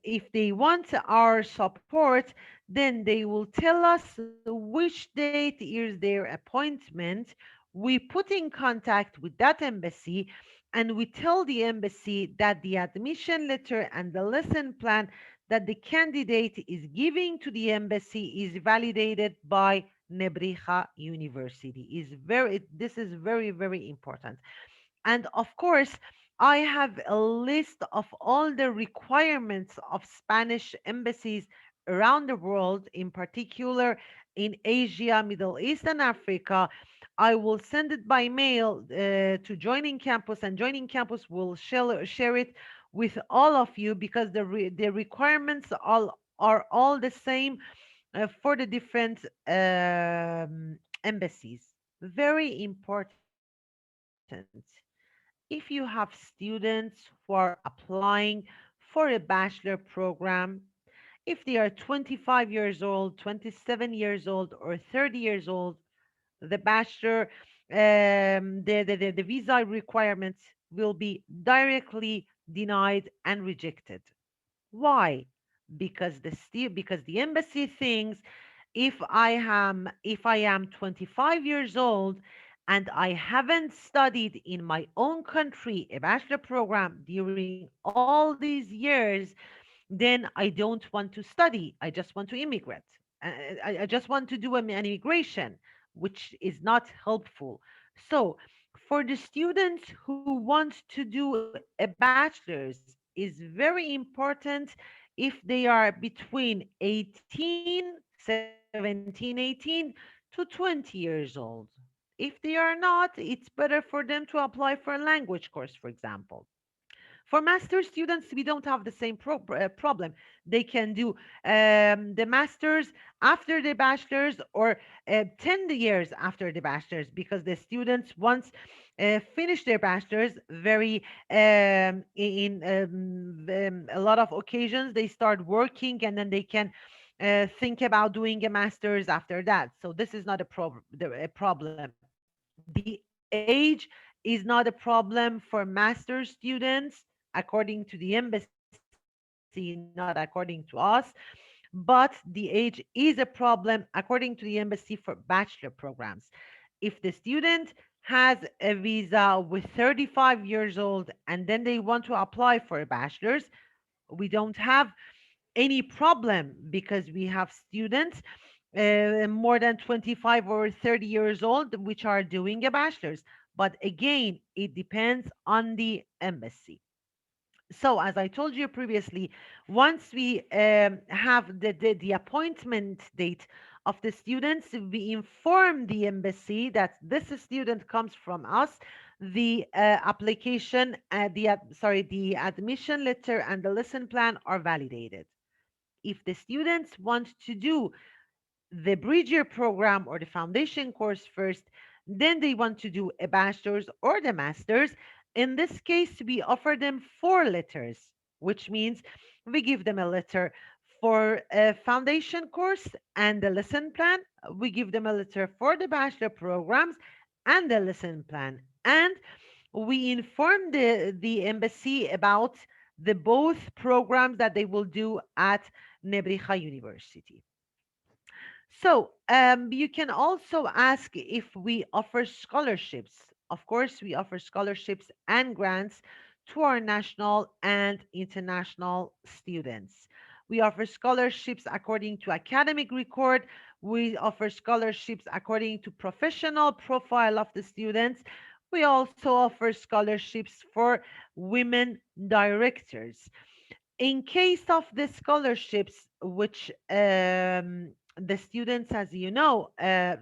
Speaker 1: if they want our support, then they will tell us which date is their appointment. We put in contact with that embassy and we tell the embassy that the admission letter and the lesson plan that the candidate is giving to the embassy is validated by Nebrija University. This is very, very important. And of course, I have a list of all the requirements of Spanish embassies around the world, in particular in Asia, Middle East, and Africa. I will send it by mail to Joining Campus, and Joining Campus will share it with all of you, because the requirements are all the same for the different embassies. Very important. If you have students who are applying for a bachelor program, if they are 25 years old, 27 years old, or 30 years old, the bachelor, the visa requirements will be directly denied and rejected. Why? Because the embassy thinks if I am 25 years old and I haven't studied in my own country a bachelor program during all these years, then I don't want to study. I just want to immigrate. I just want to do an immigration, which is not helpful. So, for the students who want to do a bachelor's, is very important if they are between 18 to 20 years old. If they are not, it's better for them to apply for a language course, for example. For master students, we don't have the same problem. They can do the masters after the bachelor's, or 10 years after the bachelor's, because the students once finish their bachelor's, very in a lot of occasions they start working, and then they can think about doing a master's after that. So this is not a problem. The age is not a problem for master students, according to the embassy, not according to us. But the age is a problem according to the embassy for bachelor programs. If the student has a visa with 35 years old and then they want to apply for a bachelor's, we don't have any problem, because we have students more than 25 or 30 years old which are doing a bachelor's. But again, it depends on the embassy. So, as I told you previously, once we have the appointment date of the students, we inform the embassy that this student comes from us. The application, the admission letter and the lesson plan are validated. If the students want to do the bridger program or the foundation course first, then they want to do a bachelor's or the master's. In this case, we offer them four letters, which means we give them a letter for a foundation course and the lesson plan. We give them a letter for the bachelor programs and the lesson plan. And we inform the embassy about the both programs that they will do at Nebrija University. So you can also ask if we offer scholarships. Of course, we offer scholarships and grants to our national and international students. We offer scholarships according to academic record. We offer scholarships according to professional profile of the students. We also offer scholarships for women directors. In case of the scholarships, which the students, as you know, the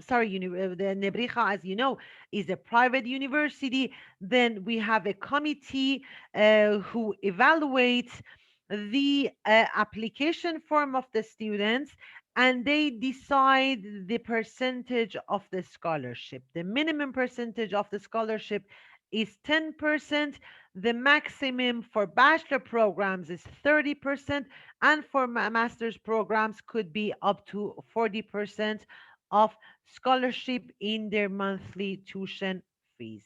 Speaker 1: Nebrija, as you know, is a private university, then we have a committee who evaluates the application form of the students, and they decide the percentage of the scholarship. The minimum percentage of the scholarship is 10%. The maximum for bachelor programs is 30%, and for master's programs could be up to 40% of scholarship in their monthly tuition fees.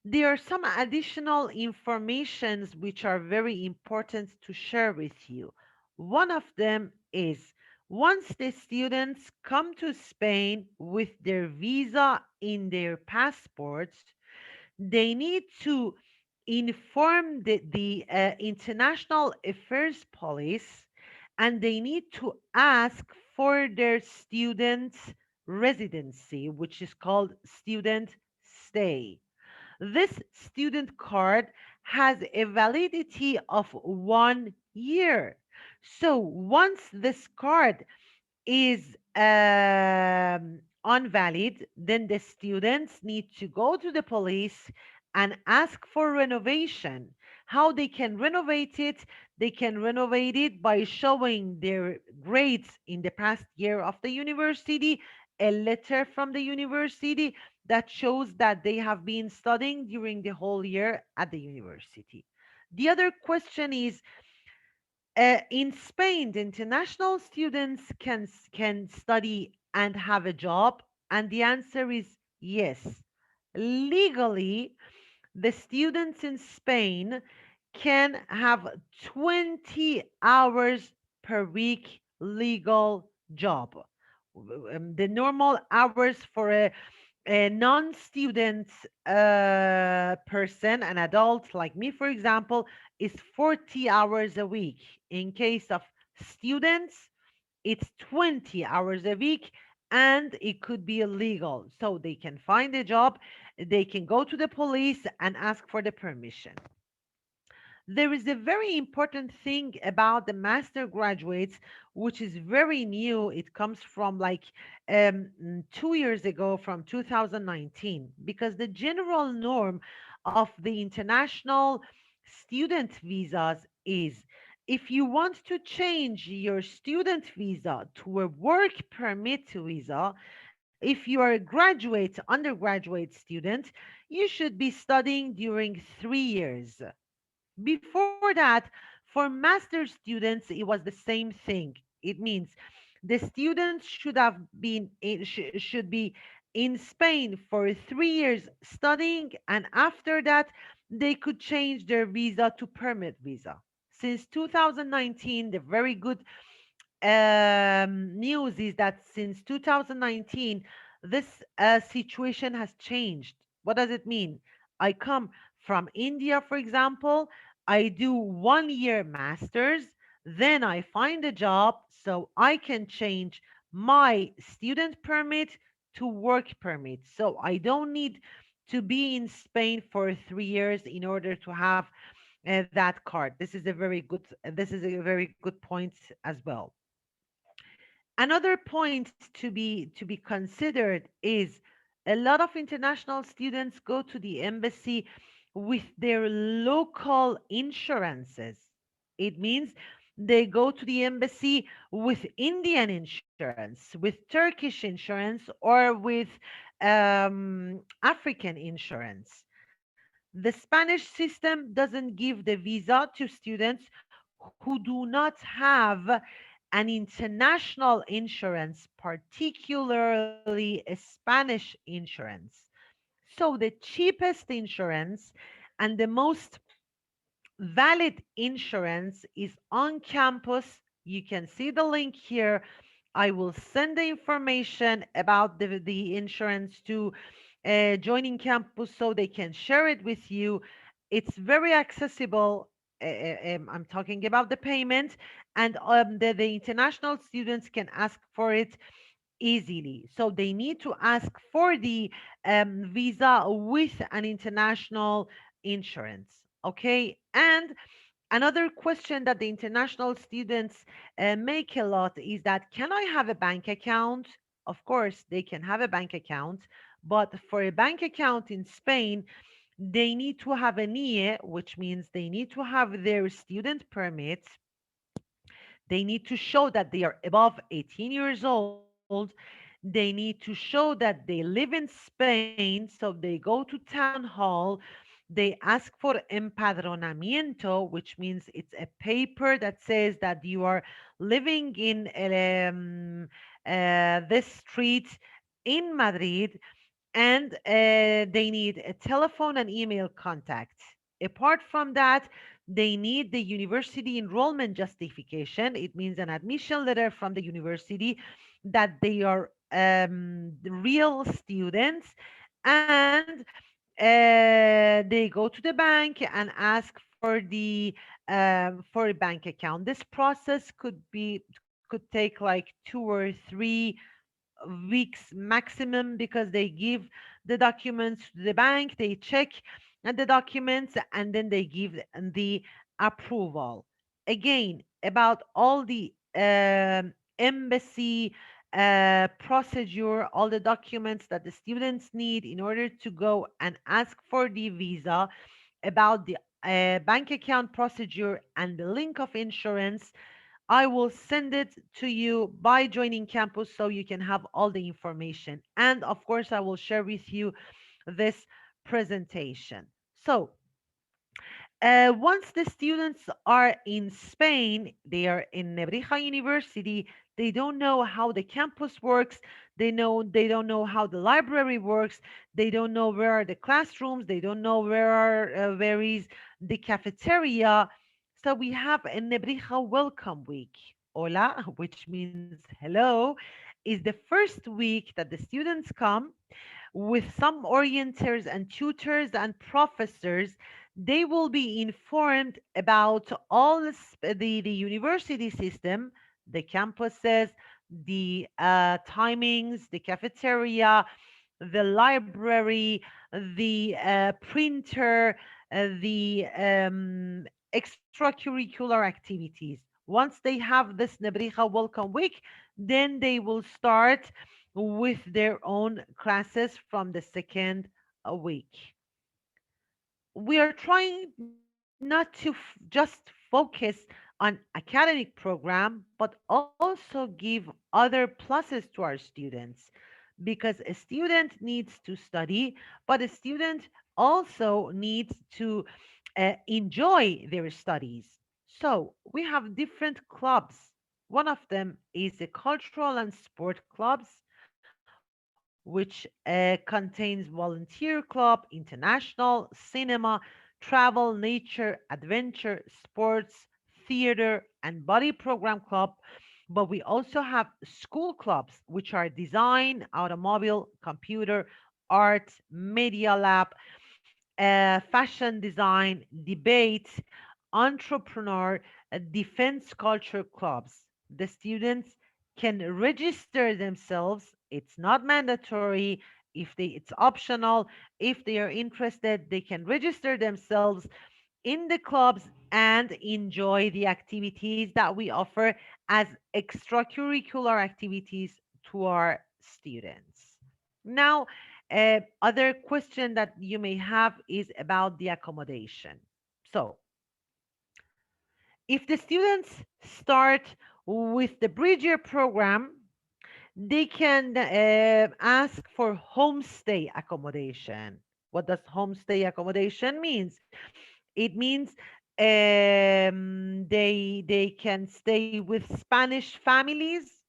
Speaker 1: There are some additional informations which are very important to share with you. One of them is once the students come to Spain with their visa in their passports, they need to inform the international affairs police, and they need to ask for their student residency, which is called student stay. This student card has a validity of 1 year. So once this card is invalid, then the students need to go to the police and ask for renovation. How they can renovate it? They can renovate it by showing their grades in the past year of the university, a letter from the university that shows that they have been studying during the whole year at the university. The other question is, in Spain, the international students can study and have a job, and the answer is yes. Legally, the students in Spain can have 20 hours per week legal job. The normal hours for a non-student person, an adult like me, for example, is 40 hours a week. In case of students, it's 20 hours a week, and it could be illegal. So they can find a job, they can go to the police and ask for the permission. There is a very important thing about the master graduates, which is very new. It comes from like 2 years ago, from 2019, because the general norm of the international student visas is if you want to change your student visa to a work permit visa, if you are a graduate, undergraduate student, you should be studying during 3 years. Before that, for master's students, it was the same thing. It means the students should be in Spain for 3 years studying, and after that, they could change their visa to permit visa. Since 2019, the very good news is that since 2019, this situation has changed. What does it mean? I come from India, for example, I do 1 year master's, then I find a job so I can change my student permit to work permit. So I don't need to be in Spain for 3 years in order to have that card. This is a very good point as well. Another point to be considered is a lot of international students go to the embassy with their local insurances. It means they go to the embassy with Indian insurance, with Turkish insurance, or with African insurance. The Spanish system doesn't give the visa to students who do not have an international insurance, particularly a Spanish insurance. So the cheapest insurance and the most valid insurance is on campus. You can see the link here. I will send the information about the insurance to joining campus so they can share it with you. It's very accessible. I'm talking about the payment, and the international students can ask for it easily. So they need to ask for the visa with an international insurance. Okay. And another question that the international students make a lot is that, can I have a bank account? Of course, they can have a bank account, but for a bank account in Spain, they need to have an IE, which means they need to have their student permit. They need to show that they are above 18 years old. They need to show that they live in Spain. So they go to town hall. They ask for empadronamiento, which means it's a paper that says that you are living in this street in Madrid, and they need a telephone and email contact. Apart from that, they need the university enrollment justification. It means an admission letter from the university that they are the real students, and they go to the bank and ask for a bank account. This process could take like 2 or 3 weeks maximum, because they give the documents to the bank, they check the documents, and then they give the approval. Again, about all the embassy procedure, all the documents that the students need in order to go and ask for the visa, about the bank account procedure and the link of insurance, I will send it to you by joining campus so you can have all the information. And of course, I will share with you this presentation. So, once the students are in Spain, they are in Nebrija University, they don't know how the campus works, they don't know how the library works, they don't know where are the classrooms, they don't know where is the cafeteria. So we have a Nebrija Welcome Week. Hola, which means hello, is the first week that the students come with some orienters and tutors and professors. They will be informed about all the university system, the campuses, the timings, the cafeteria, the library, the printer, the extracurricular activities. Once they have this Nebrija Welcome Week, then they will start with their own classes from the second week. We are trying not to just focus on academic program, but also give other pluses to our students, because a student needs to study, but a student also needs to enjoy their studies. So we have different clubs. One of them is the cultural and sport clubs, which contains volunteer club, international, cinema, travel, nature, adventure, sports, theater, and body program club. But we also have school clubs, which are design, automobile, computer, art, media lab, fashion design, debate, entrepreneur, defense culture clubs. The students can register themselves. It's not mandatory. It's optional. If they are interested, they can register themselves in the clubs and enjoy the activities that we offer as extracurricular activities to our students. Now, other question that you may have is about the accommodation. So, if the students start with the Bridger program, they can ask for homestay accommodation. What does homestay accommodation means? It means they can stay with Spanish families.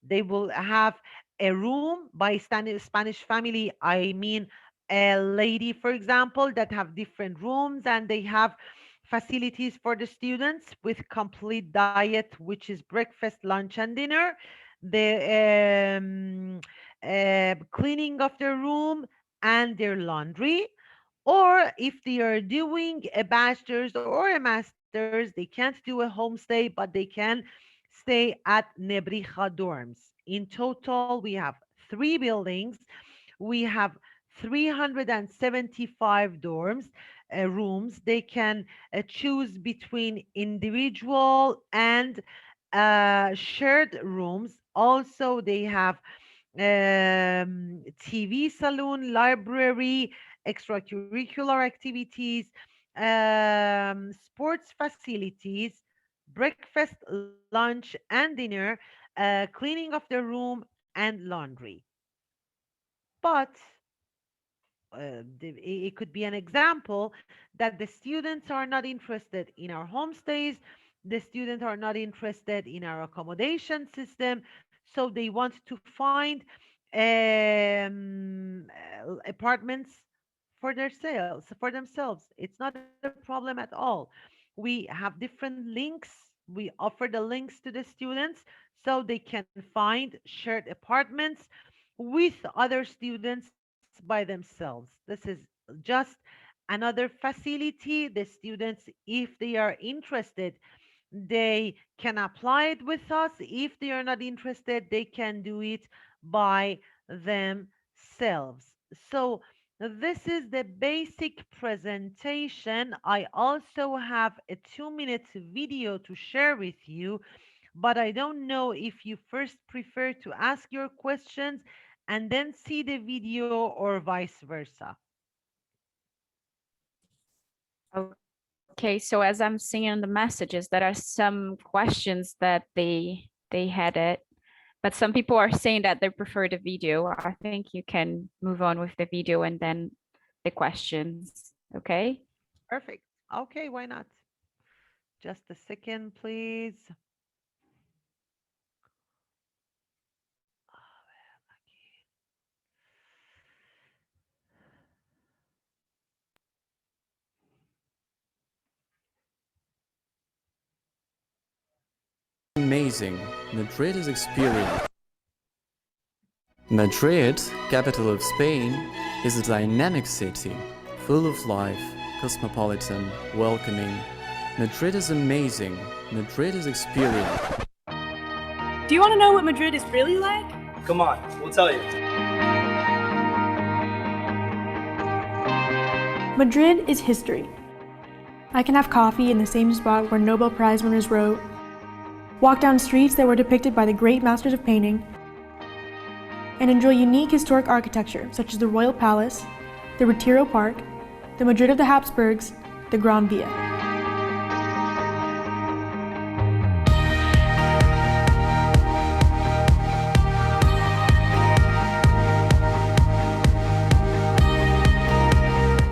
Speaker 1: They will have a room. By Spanish family, I mean a lady, for example, that have different rooms and they have facilities for the students with complete diet, which is breakfast, lunch, and dinner. The cleaning of their room and their laundry. Or if they are doing a bachelor's or a master's, they can't do a homestay, but they can stay at Nebrija dorms. In total, we have 3 buildings. We have 375 dorms, rooms. They can choose between individual and shared rooms. Also, they have TV saloon, library, extracurricular activities, sports facilities, breakfast, lunch, and dinner, cleaning of the room, and laundry. But it could be an example that the students are not interested in our homestays, the students are not interested in our accommodation system, so they want to find apartments for their sales for themselves. It's not a problem at all. We have different links. We offer the links to the students so they can find shared apartments with other students by themselves. This is just another facility. The students, if they are interested, they can apply it with us. If they are not interested, they can do it by themselves. So this is the basic presentation. I also have a 2 minute video to share with you, but I don't know if you first prefer to ask your questions and then see the video or vice versa.
Speaker 2: Okay, so as I'm seeing in the messages, there are some questions that they had it, but some people are saying that they prefer the video. I think you can move on with the video and then the questions. Okay.
Speaker 1: Perfect. Okay, why not? Just a second, please.
Speaker 3: Amazing. Madrid is experience. Madrid, capital of Spain, is a dynamic city, full of life, cosmopolitan, welcoming. Madrid is amazing. Madrid is experience.
Speaker 4: Do you want to know what Madrid is really like?
Speaker 5: Come on, we'll tell you.
Speaker 4: Madrid is history. I can have coffee in the same spot where Nobel Prize winners wrote, walk down streets that were depicted by the great masters of painting, and enjoy unique historic architecture such as the Royal Palace, the Retiro Park, the Madrid of the Habsburgs, the Gran Via.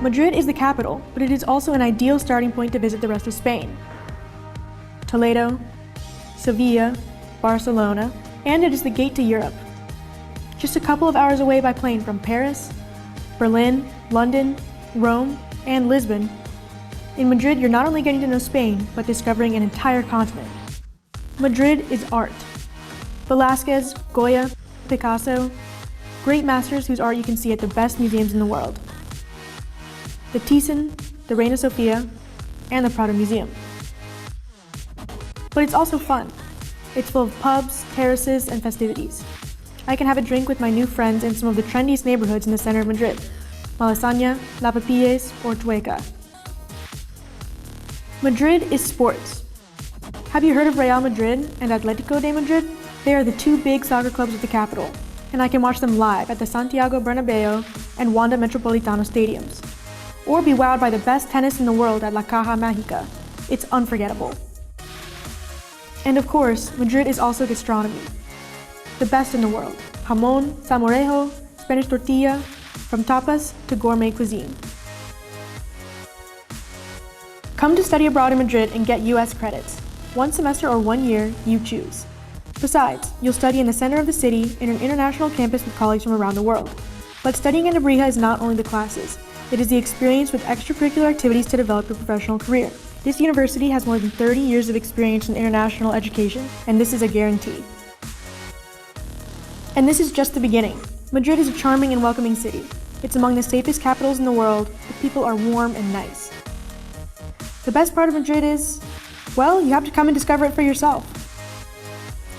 Speaker 4: Madrid is the capital, but it is also an ideal starting point to visit the rest of Spain. Toledo, Sevilla, Barcelona, and it is the gate to Europe. Just a couple of hours away by plane from Paris, Berlin, London, Rome, and Lisbon. In Madrid, you're not only getting to know Spain, but discovering an entire continent. Madrid is art. Velázquez, Goya, Picasso, great masters whose art you can see at the best museums in the world. The Thyssen, the Reina Sofia, and the Prado Museum. But it's also fun. It's full of pubs, terraces, and festivities. I can have a drink with my new friends in some of the trendiest neighborhoods in the center of Madrid, Malasaña, Lavapiés, or Chueca. Madrid is sports. Have you heard of Real Madrid and Atletico de Madrid? They are the two big soccer clubs of the capital, and I can watch them live at the Santiago Bernabeu and Wanda Metropolitano stadiums. Or be wowed by the best tennis in the world at La Caja Mágica. It's unforgettable. And of course, Madrid is also gastronomy. The best in the world. Jamón, salmorejo, Spanish tortilla, from tapas to gourmet cuisine. Come to study abroad in Madrid and get US credits. 1 semester or 1 year, you choose. Besides, you'll study in the center of the city in an international campus with colleagues from around the world. But studying at Nebrija is not only the classes. It is the experience with extracurricular activities to develop your professional career. This university has more than 30 years of experience in international education, and this is a guarantee. And this is just the beginning. Madrid is a charming and welcoming city. It's among the safest capitals in the world. The people are warm and nice. The best part of Madrid is, well, you have to come and discover it for yourself.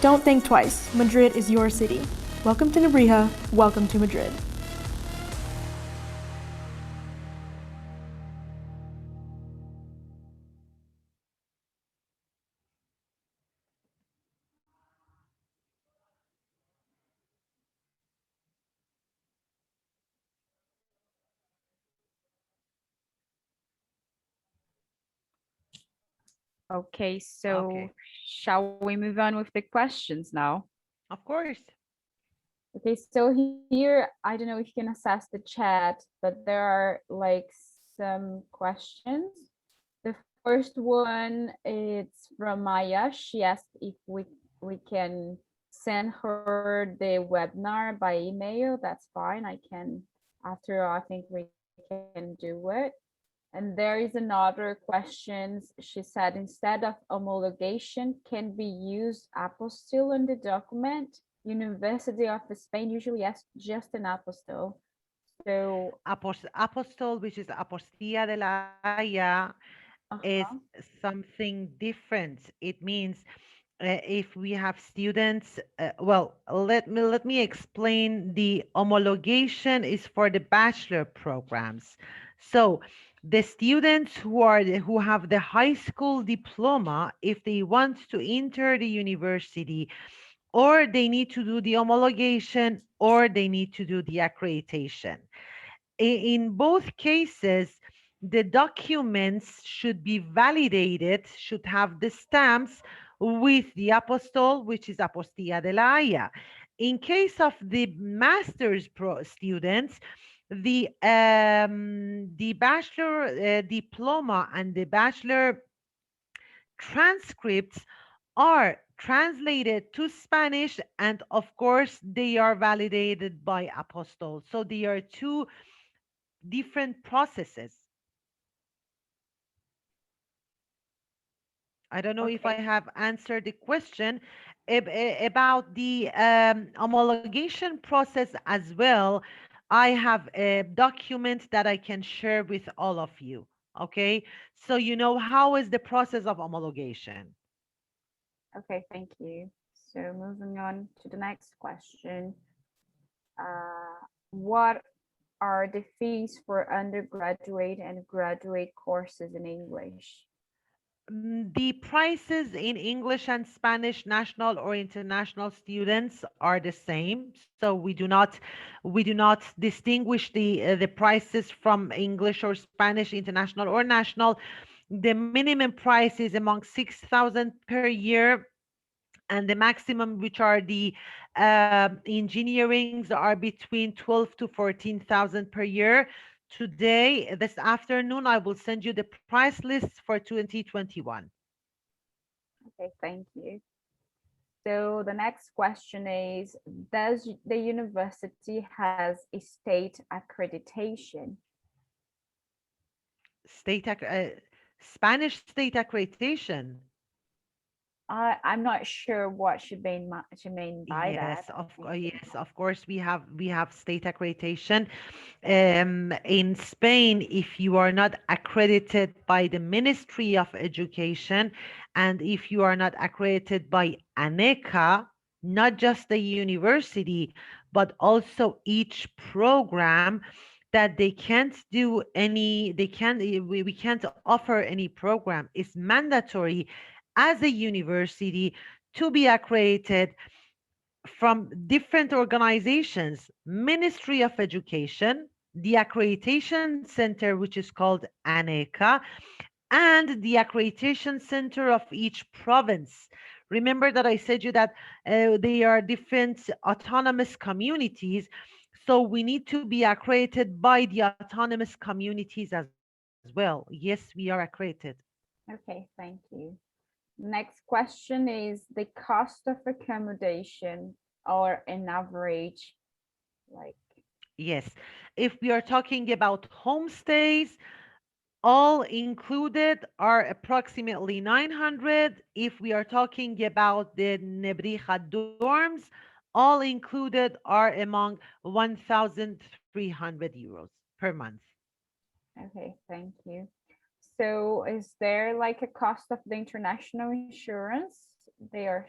Speaker 4: Don't think twice. Madrid is your city. Welcome to Nebrija. Welcome to Madrid.
Speaker 2: Okay, so
Speaker 1: Okay.
Speaker 2: shall we move on with the questions now?
Speaker 1: Of course.
Speaker 2: Okay, so here, I don't know if you can access the chat, but there are like some questions. The first one, it's from Maya. She asked if we can send her the webinar by email. That's fine. I can, after all, I think we can do it. And there is another question. She said, instead of homologation, can be used apostille in the document? University of Spain usually asks just an apostille. So
Speaker 1: Apostol, which is apostilla de la Haya, is something different. It means if we have students, well, let me explain. The homologation is for the bachelor programs. So the students who have the high school diploma, if they want to enter the university, or they need to do the homologation, or they need to do the accreditation. In both cases, the documents should be validated, should have the stamps with the apostille, which is apostilla de la Haya. In case of the master's students, the bachelor diploma and the bachelor transcripts are translated to Spanish, and of course they are validated by apostille. So they are two different processes. I don't know if I
Speaker 2: okay,
Speaker 1: have answered the question about the homologation process as well. I have a document that I can share with all of you. Okay, so you know how is the process of homologation.
Speaker 2: okay, thank you. So moving on to the next question. What are the fees for undergraduate and graduate courses in English?
Speaker 1: The prices in English and Spanish national or international students are the same. So we do not distinguish the prices from English or Spanish, international or national. The minimum price is among 6,000 per year, and the maximum, which are the engineerings, are between 12 to 14,000 per year. Today, this afternoon, I will send you the price list for 2021.
Speaker 2: Okay, thank you. So the next question is, does the university has a state accreditation?
Speaker 1: Spanish state accreditation.
Speaker 2: I'm not sure what she mean by that.
Speaker 1: Yes, of course we have state accreditation. In Spain, if you are not accredited by the Ministry of Education, and if you are not accredited by ANECA, not just the university, but also each program, that they can't do any, they can't, we can't offer any program. It's mandatory as a university to be accredited from different organizations: Ministry of Education, the Accreditation Center, which is called ANECA, and the Accreditation Center of each province. Remember that I said you that they are different autonomous communities, so we need to be accredited by the autonomous communities as well. Yes, we are accredited.
Speaker 2: Okay, thank you. Next question is the cost of accommodation or an average, like
Speaker 1: Yes. If we are talking about homestays, all included are approximately 900. If we are talking about the Nebrija dorms, all included are among 1,300 euros per month.
Speaker 2: Okay, thank you. So is there like a cost of the international insurance? They are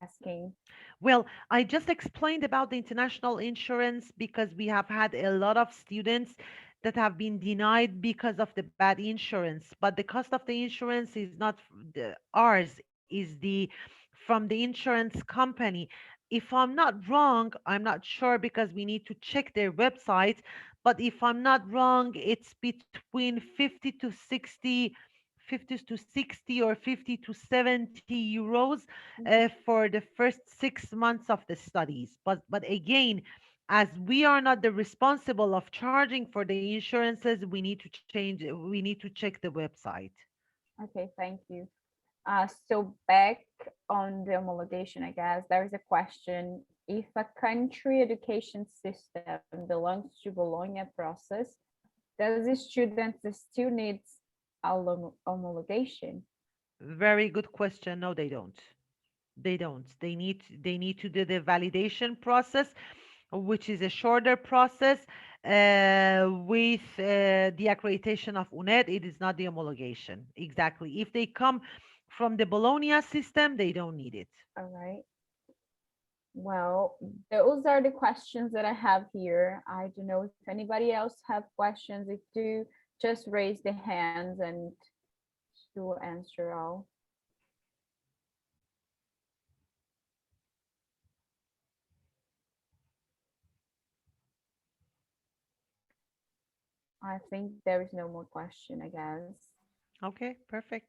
Speaker 2: asking.
Speaker 1: Well, I just explained about the international insurance because we have had a lot of students that have been denied because of the bad insurance. But the cost of the insurance is not ours, is the from the insurance company. If I'm not wrong, I'm not sure because we need to check their website. But if I'm not wrong, it's between 50 to 60 or 50 to 70 euros for the first 6 months of the studies. But again, as we are not the responsible of charging for the insurances, we need to change. We need to check the website.
Speaker 2: Okay, thank you. So back on the homologation, I guess there is a question. If a country education system belongs to Bologna process, does the student still needs homologation?
Speaker 1: Very good question. No, they don't. They don't. They need to do the validation process, which is a shorter process. With the accreditation of UNED, it is not the homologation. Exactly. If they come from the Bologna system, they don't need it.
Speaker 2: All right. Well, those are the questions that I have here. I don't know if anybody else have questions. If do, just raise the hands and to answer all. I think there is no more question, I guess.
Speaker 1: Okay, perfect.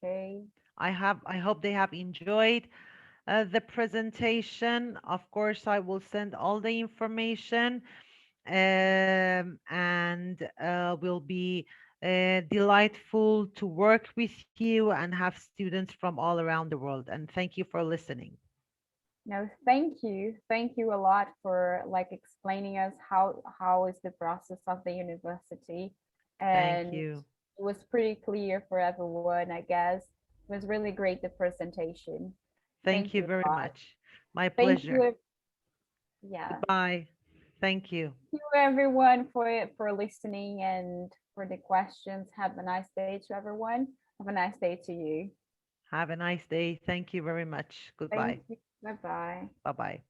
Speaker 2: Okay.
Speaker 1: I hope they have enjoyed the presentation. Of course, I will send all the information, and will be delightful to work with you and have students from all around the world. And thank you for listening.
Speaker 2: No, thank you. Thank you a lot for like explaining us how is the process of the university.
Speaker 1: Thank
Speaker 2: And
Speaker 1: you.
Speaker 2: it was pretty clear for everyone, I guess. It was really great the presentation.
Speaker 1: Thank
Speaker 2: Thank
Speaker 1: you
Speaker 2: you
Speaker 1: very
Speaker 2: a lot.
Speaker 1: much. My
Speaker 2: Thank
Speaker 1: pleasure.
Speaker 2: you. Yeah.
Speaker 1: Goodbye. Thank you.
Speaker 2: Thank you everyone for listening and for the questions. Have a nice day to everyone. Have a nice day to you.
Speaker 1: Have a nice day. Thank you very much.
Speaker 2: Thank
Speaker 1: Goodbye.
Speaker 2: you. Bye bye.
Speaker 1: Bye bye.